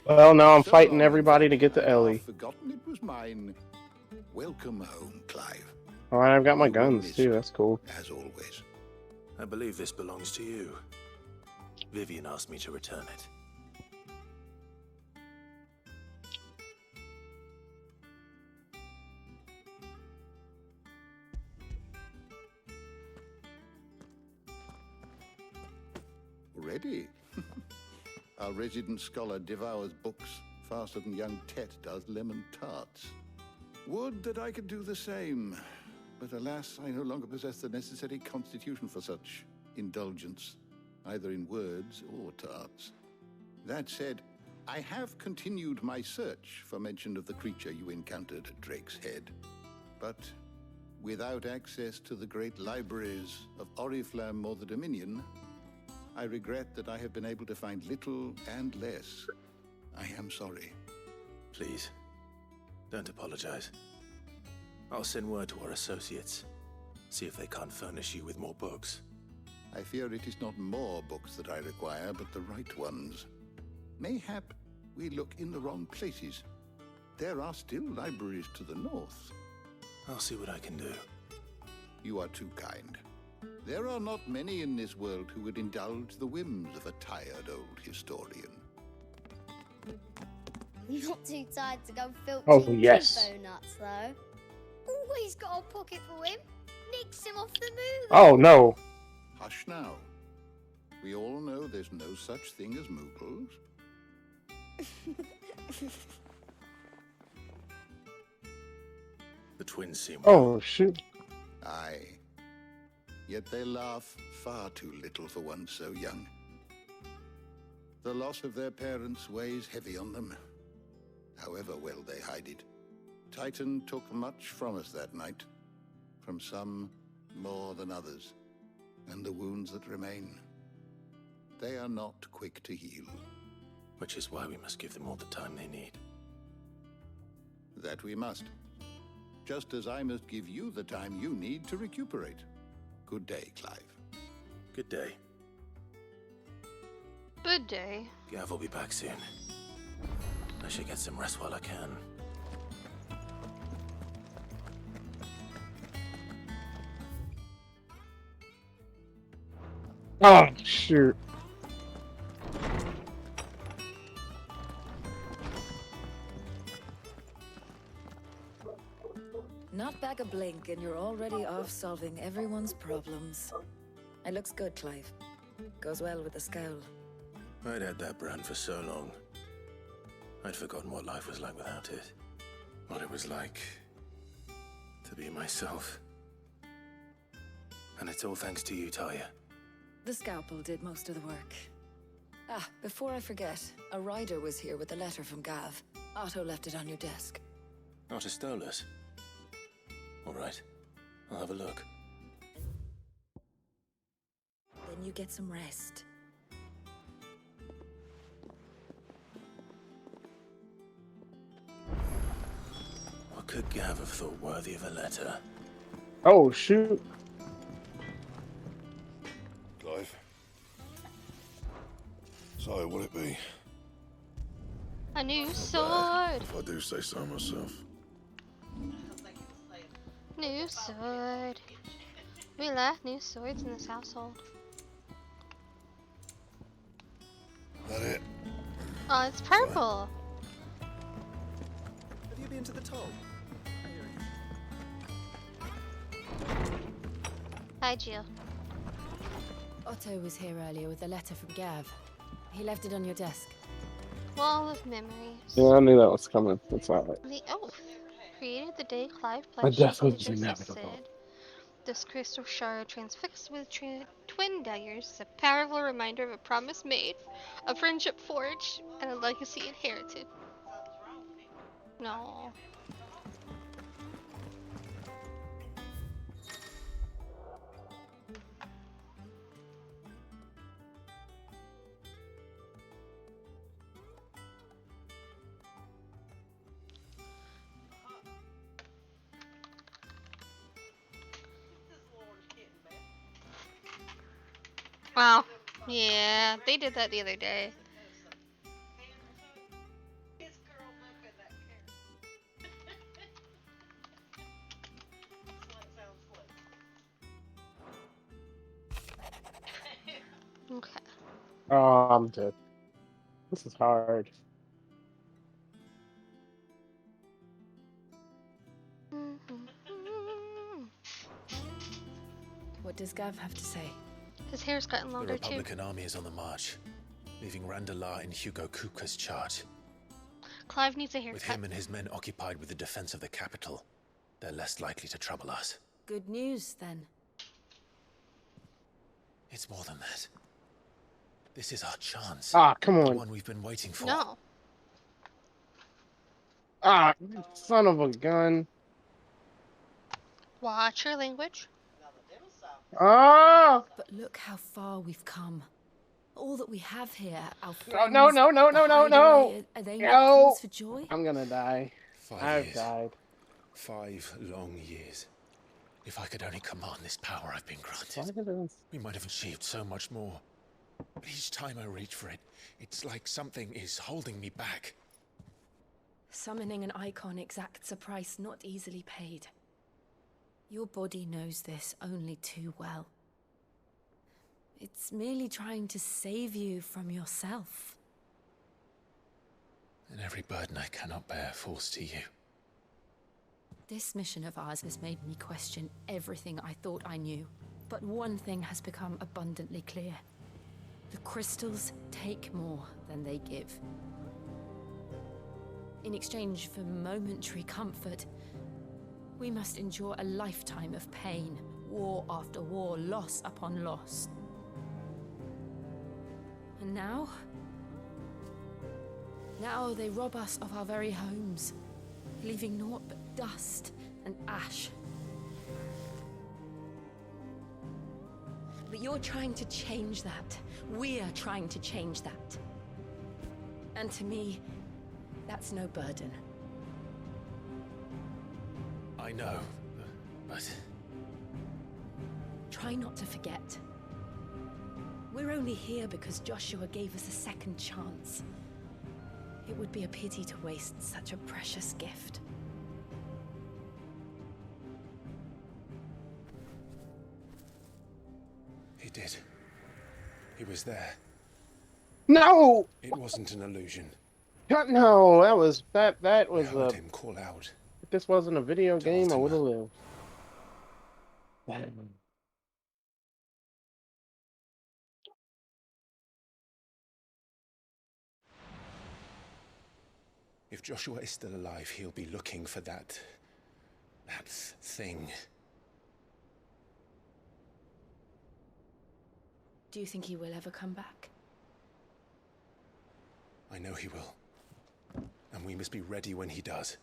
Speaker 4: Well, now I'm
Speaker 10: So
Speaker 4: fighting
Speaker 10: long,
Speaker 4: everybody to get to
Speaker 10: I'd
Speaker 4: Ellie.
Speaker 10: half forgotten it was mine. Welcome home, Clive.
Speaker 4: Alright, I've got my
Speaker 10: You will
Speaker 4: guns
Speaker 10: miss
Speaker 4: too, that's cool.
Speaker 10: As always.
Speaker 5: I believe this belongs to you. Vivian asked me to return it.
Speaker 10: Ready? Our resident scholar devours books faster than young Tet does lemon tarts. Would that I could do the same, but alas, I no longer possess the necessary constitution for such indulgence, either in words or tarts. That said, I have continued my search for mention of the creature you encountered at Drake's Head, but without access to the great libraries of Oriflamme or the Dominion, I regret that I have been able to find little and less. I am sorry.
Speaker 5: Please, don't apologize. I'll send word to our associates. See if they can't furnish you with more books.
Speaker 10: I fear it is not more books that I require, but the right ones. Mayhap we look in the wrong places. There are still libraries to the north.
Speaker 5: I'll see what I can do.
Speaker 10: You are too kind. There are not many in this world who would indulge the whims of a tired old historian.
Speaker 9: Not too tired to go filching
Speaker 4: Oh, yes.
Speaker 9: nuts, though. Always got a pocket for him. Nicks him off the move.
Speaker 4: Oh, no.
Speaker 10: Hush now. We all know there's no such thing as Moogles.
Speaker 5: The twins seem
Speaker 4: Oh, shoot.
Speaker 10: Aye. Yet they laugh far too little for one so young. The loss of their parents weighs heavy on them, however well they hide it. Titan took much from us that night, from some more than others, and the wounds that remain, they are not quick to heal.
Speaker 5: Which is why we must give them all the time they need.
Speaker 10: That we must. Just as I must give you the time you need to recuperate. Good day, Clive.
Speaker 5: Good day.
Speaker 1: Good day.
Speaker 5: Gav will be back soon. I should get some rest while I can.
Speaker 4: Oh, shoot.
Speaker 6: Not back a blink and you're already off solving everyone's problems. It looks good, Clive. Goes well with the scowl.
Speaker 5: I'd had that brand for so long. I'd forgotten what life was like without it. What it was like to be myself. And it's all thanks to you, Talia.
Speaker 6: The scalpel did most of the work. Ah, before I forget, a rider was here with a letter from Gav. Otto left it on your desk.
Speaker 5: Otter stole us. All right, I'll have a look.
Speaker 6: Then you get some rest.
Speaker 5: What could Gav have thought worthy of a letter?
Speaker 4: Oh, shoot.
Speaker 18: Clive. So, will it be?
Speaker 1: A new sword.
Speaker 18: If I do say so myself.
Speaker 1: New sword. We love new swords in this household.
Speaker 18: That it?
Speaker 1: Oh, it's purple.
Speaker 12: Have you been to the toll?
Speaker 1: Hi, Jill.
Speaker 13: Otto was here earlier with a letter from Gav. He left it on your desk.
Speaker 1: Wall of memories.
Speaker 4: Yeah, I knew that was coming. It's alright.
Speaker 1: The oath. Created the day Clive
Speaker 4: My
Speaker 1: pledged
Speaker 4: death
Speaker 1: his
Speaker 4: was
Speaker 1: allegiance to
Speaker 4: inevitable.
Speaker 1: Sid. This crystal shard transfixed with twin daggers is a powerful reminder of a promise made, a friendship forged, and a legacy inherited. No. Wow. Yeah, they did that the other day. Okay.
Speaker 4: Oh, I'm dead. This is hard.
Speaker 13: What does Gav have to say?
Speaker 1: His hair's gotten
Speaker 5: The
Speaker 1: longer too.
Speaker 5: Republican army is on the march. leaving Randalar in Hugo Kuka's charge.
Speaker 1: Clive needs a haircut.
Speaker 5: With him and his men occupied with the defense of the capital, they're less likely to trouble us.
Speaker 13: Good news, then.
Speaker 5: It's more than that. This is our chance.
Speaker 4: Ah, come
Speaker 5: The
Speaker 4: on.
Speaker 5: one we've been waiting for.
Speaker 1: No.
Speaker 4: Ah, son of a gun.
Speaker 1: Watch your language.
Speaker 4: Ah!
Speaker 6: But look how far we've come. All that we have here, our
Speaker 4: No,
Speaker 6: friends,
Speaker 4: no, no, no,
Speaker 6: the
Speaker 4: no, no, no.
Speaker 6: hideaway, are they not cause for joy?
Speaker 4: I'm gonna die.
Speaker 5: 5
Speaker 4: I've
Speaker 5: years.
Speaker 4: died.
Speaker 5: 5 long years. If I could only command this power I've been granted, we might have achieved so much more. But each time I reach for it, it's like something is holding me back.
Speaker 6: Summoning an icon exacts a price not easily paid. Your body knows this only too well. It's merely trying to save you from yourself.
Speaker 5: And every burden I cannot bear falls to you.
Speaker 6: This mission of ours has made me question everything I thought I knew. But one thing has become abundantly clear. The crystals take more than they give. In exchange for momentary comfort, we must endure a lifetime of pain, war after war, loss upon loss. And now? Now they rob us of our very homes, leaving naught but dust and ash. But you're trying to change that. We're trying to change that. And to me, that's no burden.
Speaker 5: I know, but...
Speaker 6: Try not to forget. We're only here because Joshua gave us a second chance. It would be a pity to waste such a precious gift.
Speaker 5: He did. He was there.
Speaker 4: No!
Speaker 5: It wasn't an illusion.
Speaker 4: No, that was that
Speaker 5: I
Speaker 4: was
Speaker 5: heard him call out.
Speaker 4: if this wasn't a video game, I would have lived.
Speaker 5: If Joshua is still alive, he'll be looking for that thing.
Speaker 6: Do you think he will ever come back?
Speaker 5: I know he will. And we must be ready when he does.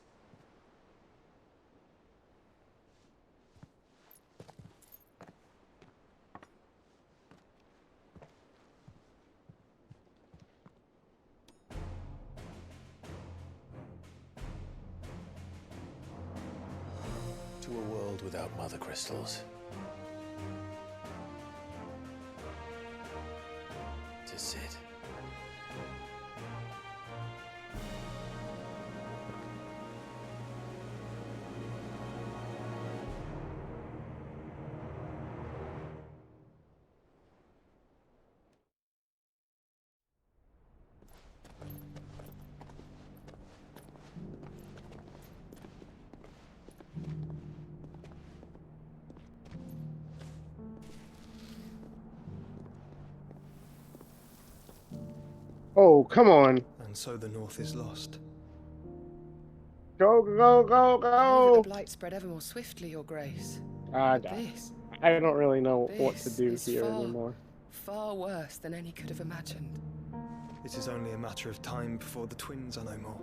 Speaker 5: To a world without mother crystals. To Sid.
Speaker 4: Oh, come on.
Speaker 16: And so the North is lost.
Speaker 4: Go, go, go,
Speaker 12: I know that
Speaker 4: go!
Speaker 12: the blight spread ever more swiftly, Your Grace.
Speaker 4: I
Speaker 12: But this
Speaker 4: don't really know what to
Speaker 12: This
Speaker 4: do
Speaker 12: is
Speaker 4: here
Speaker 12: far-
Speaker 4: anymore.
Speaker 12: far worse than any could have imagined.
Speaker 16: It is only a matter of time before the twins are no more.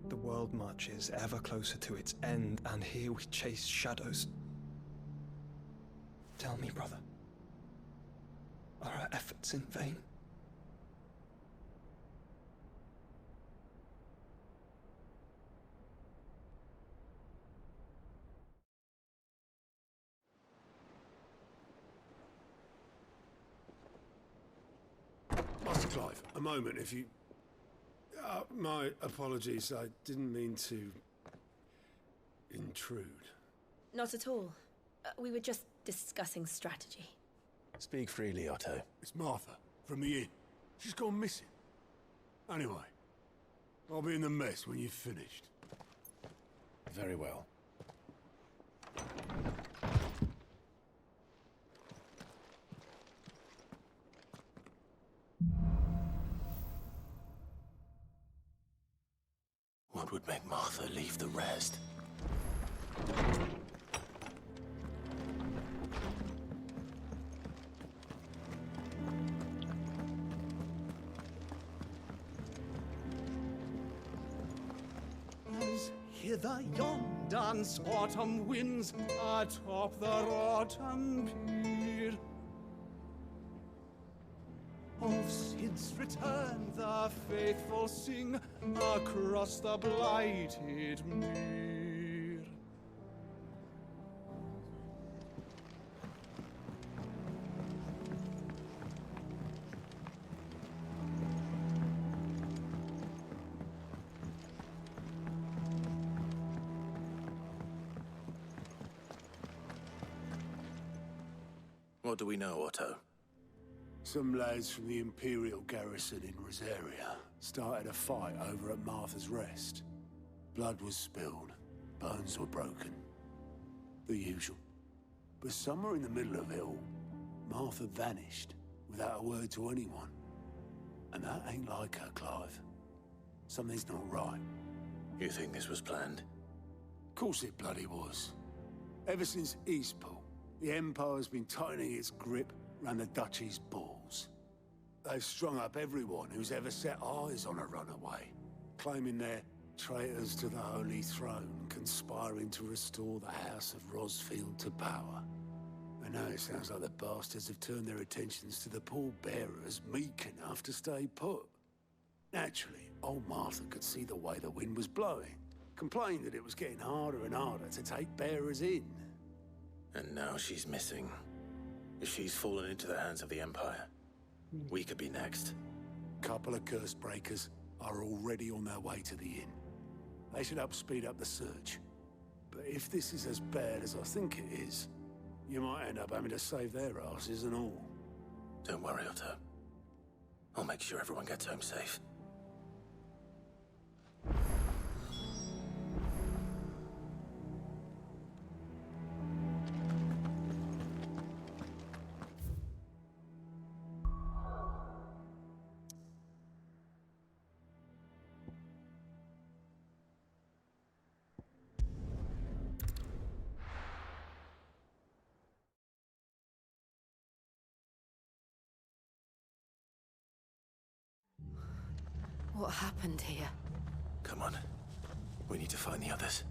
Speaker 16: The world marches ever closer to its end, and here we chase shadows. Tell me, brother, are our efforts in vain?
Speaker 18: Master Clive, a moment, if you... my apologies, I didn't mean to... intrude.
Speaker 6: Not at all. We were just discussing strategy.
Speaker 5: Speak freely, Otto.
Speaker 18: It's Martha, from the inn. She's gone missing. Anyway, I'll be in the mess when you've finished.
Speaker 5: Very well. would make Martha leave the rest?
Speaker 15: As hither yon dance autumn winds atop the rotten pier. Of Sid's return the faithful sing across the blighted mere.
Speaker 5: What do we know, Otto?
Speaker 18: Some lads from the Imperial garrison in Rosaria started a fight over at Martha's Rest. Blood was spilled, bones were broken. The usual. But somewhere in the middle of it all, Martha vanished without a word to anyone. And that ain't like her, Clive. Something's not right.
Speaker 5: You think this was planned?
Speaker 18: Of course it bloody was. Ever since Eastpool, the Empire's been tightening its grip around the Duchy's balls. They've strung up everyone who's ever set eyes on a runaway, claiming they're traitors to the Holy Throne, conspiring to restore the House of Rosfield to power. And now it sounds like the bastards have turned their attentions to the pallbearers meek enough to stay put. Naturally, old Martha could see the way the wind was blowing, complained that it was getting harder and harder to take bearers in.
Speaker 5: And now she's missing. If she's fallen into the hands of the Empire, we could be next.
Speaker 18: Couple of curse breakers are already on their way to the inn. They should help speed up the search. But if this is as bad as I think it is, you might end up having to save their asses and all.
Speaker 5: Don't worry, Otto. I'll make sure everyone gets home safe.
Speaker 6: What happened here?
Speaker 5: Come on. We need to find the others.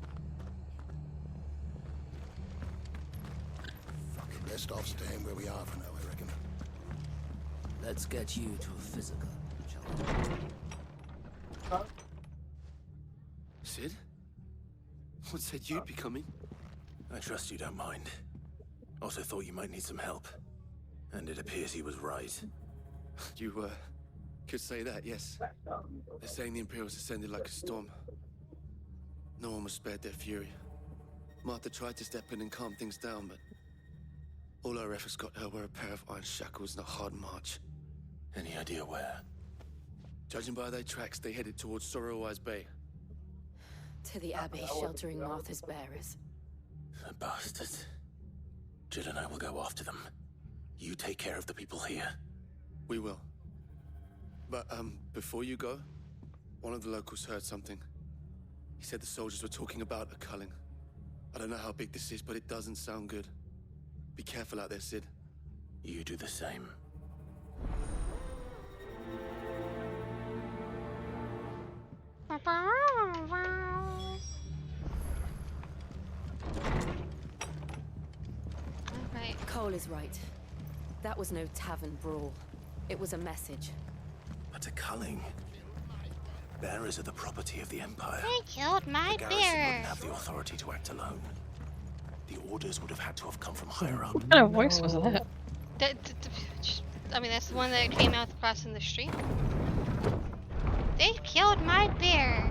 Speaker 10: Fucking best off staying where we are for now, I reckon.
Speaker 17: Let's get you to a physical, shall we?
Speaker 20: Sid? What said you'd be coming?
Speaker 5: I trust you don't mind. Also thought you might need some help. And it appears he was right.
Speaker 20: You, could say that, yes. They're saying the Imperials ascended like a storm. No one was spared their fury. Martha tried to step in and calm things down, but all our efforts got her were a pair of iron shackles and a hard march.
Speaker 5: Any idea where?
Speaker 20: Judging by their tracks, they headed towards Sorrowwise Bay.
Speaker 6: To the Abbey, sheltering Martha's bearers.
Speaker 5: The bastards. Jill and I will go after them. You take care of the people here.
Speaker 20: We will. But, before you go, one of the locals heard something. He said the soldiers were talking about a culling. I don't know how big this is, but it doesn't sound good. Be careful out there, Sid.
Speaker 5: You do the same.
Speaker 6: Right. Cole is right. That was no tavern brawl. It was a message.
Speaker 5: But a culling. Bearers are the property of the Empire.
Speaker 1: They killed my
Speaker 5: The garrison wouldn't
Speaker 1: bearer.
Speaker 5: have the authority to act alone. The orders would have had to have come from higher up.
Speaker 2: What kind of voice was that?
Speaker 1: I mean, that's the one that came out crossing the street. They killed my bear.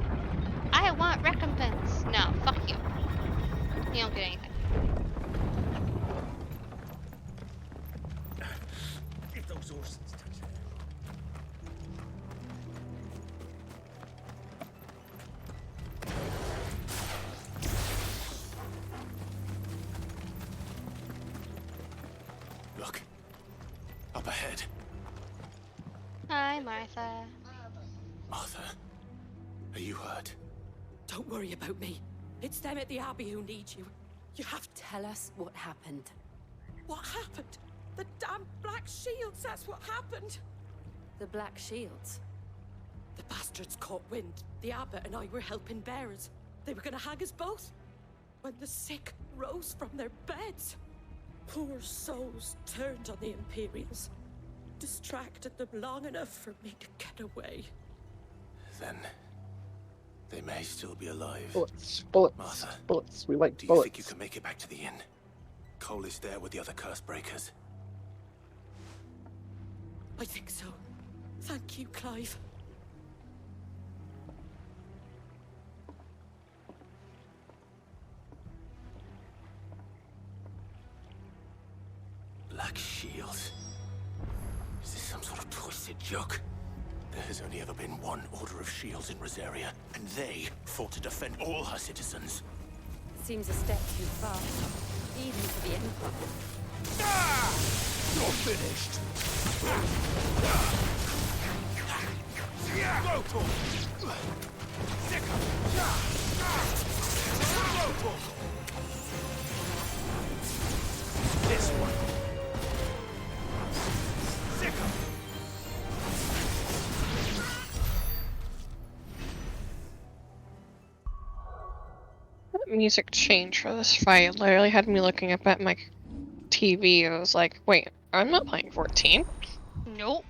Speaker 1: I want recompense. No, fuck you. You don't get anything.
Speaker 20: If those horses touch it.
Speaker 5: Look. Up ahead.
Speaker 1: Hi, Martha.
Speaker 5: Martha. Are you hurt?
Speaker 7: Don't worry about me. It's them at the Abbey who need you. You have to
Speaker 13: tell us what happened.
Speaker 7: What happened? The damn Black Shields, that's what happened.
Speaker 13: The Black Shields?
Speaker 7: The bastards caught wind. The abbot and I were helping bearers. They were gonna hang us both. When the sick rose from their beds, poor souls turned on the Imperials. Distracted them long enough for me to get away.
Speaker 5: Then they may still be alive.
Speaker 4: Bullets,
Speaker 5: Martha,
Speaker 4: bullets. We like
Speaker 5: do you
Speaker 4: bullets.
Speaker 5: think you can make it back to the inn? Cole is there with the other curse breakers.
Speaker 7: I think so. Thank you, Clive.
Speaker 5: Black Shields. Is this some sort of twisted joke? There has only ever been one Order of Shields in Rosaria, and they fought to defend all her citizens.
Speaker 13: Seems a step too far, even for the Empire.
Speaker 18: Ah! You're finished!
Speaker 5: This one.
Speaker 2: That music change for this fight literally had me looking up at my TV. I was like, wait, I'm not playing 14.
Speaker 1: Nope.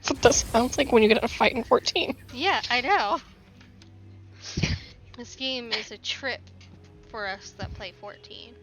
Speaker 2: But that sounds like when you get in a fight in 14.
Speaker 1: Yeah, I know. This game is a trip for us that play 14.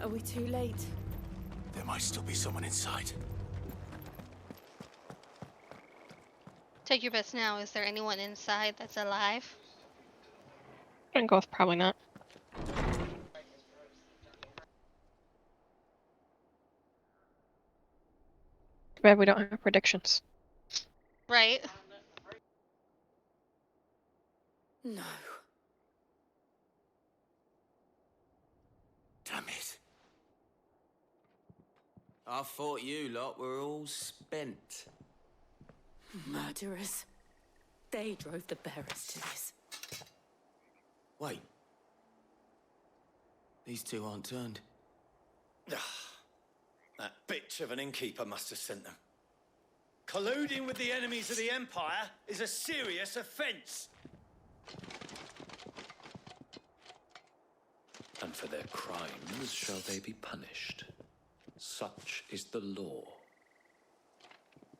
Speaker 13: Are we too late?
Speaker 5: There might still be someone inside.
Speaker 1: Take your bets now. Is there anyone inside that's alive?
Speaker 2: I'm gonna go with probably not. Too bad we don't have predictions.
Speaker 1: Right.
Speaker 13: No.
Speaker 5: Damn it.
Speaker 17: I thought you lot were all spent.
Speaker 7: Murderers. They drove the bearers to this.
Speaker 17: Wait. These two aren't turned.
Speaker 19: That bitch of an innkeeper must have sent them. Colluding with the enemies of the Empire is a serious offense.
Speaker 11: And for their crimes shall they be punished. Such is the law.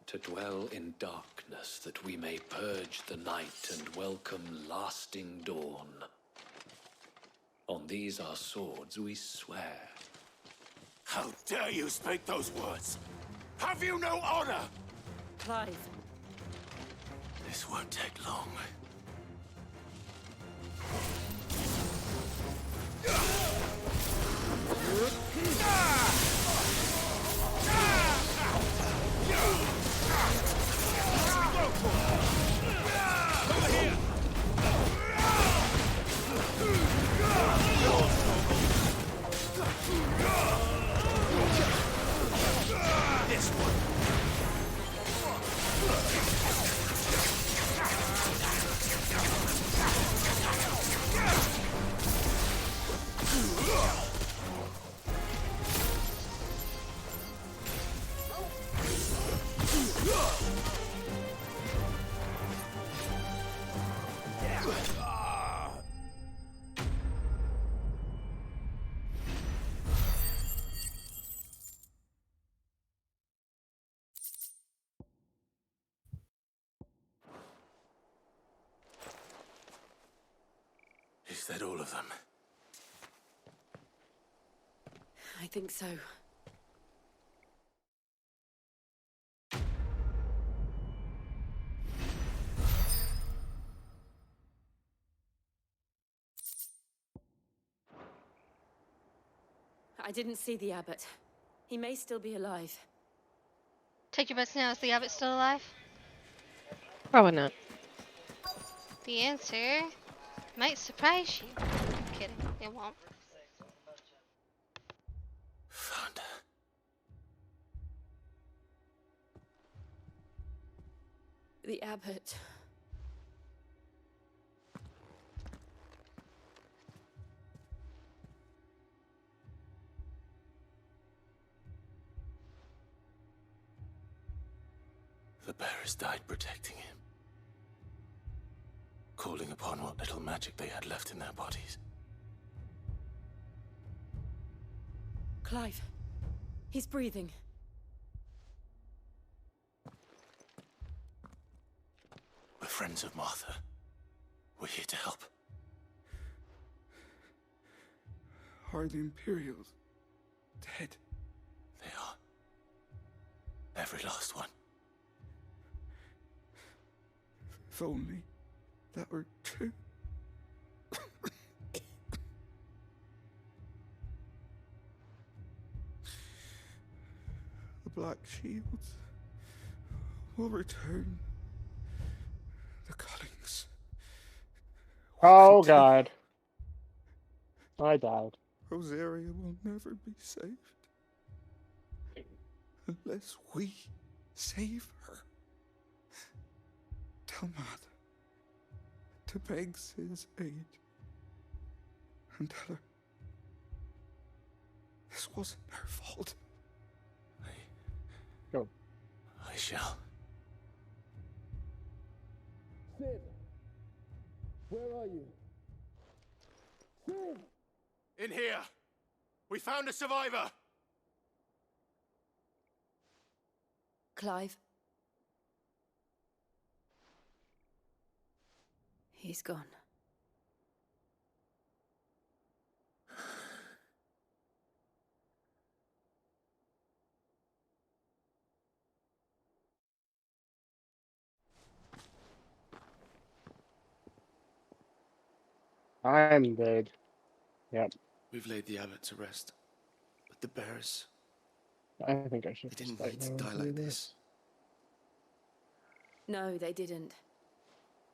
Speaker 11: To dwell in darkness that we may purge the night and welcome lasting dawn. On these our swords we swear.
Speaker 5: How dare you speak those words? Have you no honor?
Speaker 7: Clive.
Speaker 5: This won't take long. This one. that all of them?
Speaker 6: I think so. I didn't see the abbot. He may still be alive.
Speaker 1: Take your bets now. Is the abbot still alive?
Speaker 2: Probably not.
Speaker 1: The answer might surprise you. I'm kidding. It won't.
Speaker 5: Found her.
Speaker 6: The abbot.
Speaker 5: The bearers died protecting him. Calling upon what little magic they had left in their bodies.
Speaker 6: Clive. He's breathing.
Speaker 5: We're friends of Martha. We're here to help.
Speaker 14: Are the Imperials dead?
Speaker 5: They are. Every last one.
Speaker 14: If only that were true. The Black Shields will return. The Cullings.
Speaker 4: Oh God. I died.
Speaker 14: Rosaria will never be saved. Unless we save her. Tell Matt to beg his aid. And tell her this wasn't her fault.
Speaker 4: Go.
Speaker 5: I shall.
Speaker 20: Sid! Where are you? Sid!
Speaker 18: In here! We found a survivor!
Speaker 6: Clive. He's gone.
Speaker 4: I'm dead. Yep.
Speaker 20: We've laid the abbot to rest. But the bearers...
Speaker 4: I think I should.
Speaker 20: They didn't
Speaker 4: start
Speaker 20: need to
Speaker 4: going
Speaker 20: die
Speaker 4: through
Speaker 20: like
Speaker 4: this.
Speaker 20: this.
Speaker 6: No, they didn't.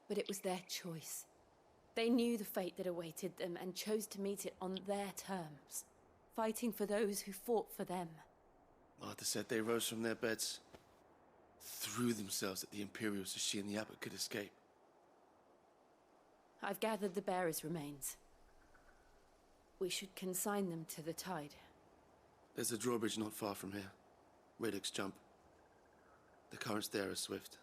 Speaker 6: But it was their choice. They knew the fate that awaited them and chose to meet it on their terms, fighting for those who fought for them.
Speaker 20: Martha said they rose from their beds, threw themselves at the Imperials so she and the abbot could escape.
Speaker 6: I've gathered the bearers' remains. We should consign them to the tide.
Speaker 20: There's a drawbridge not far from here. Radix Jump. The currents there are swift.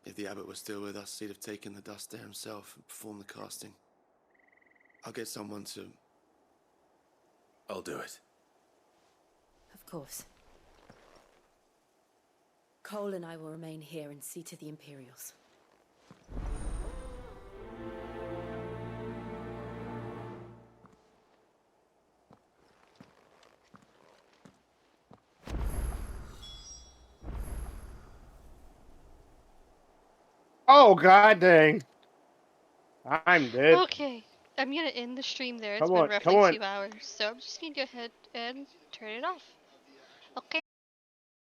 Speaker 20: If the abbot was still with us, he'd have taken the dust there himself and performed the casting. I'll get someone to...
Speaker 5: I'll do it.
Speaker 6: Of course. Cole and I will remain here and see to the Imperials.
Speaker 4: Oh God dang. I'm dead.
Speaker 1: Okay, I'm gonna end the stream there. It's
Speaker 4: Come
Speaker 1: been
Speaker 4: on,
Speaker 1: roughly
Speaker 4: come on.
Speaker 1: 2 hours, so I'm just gonna go ahead and turn it off. Okay.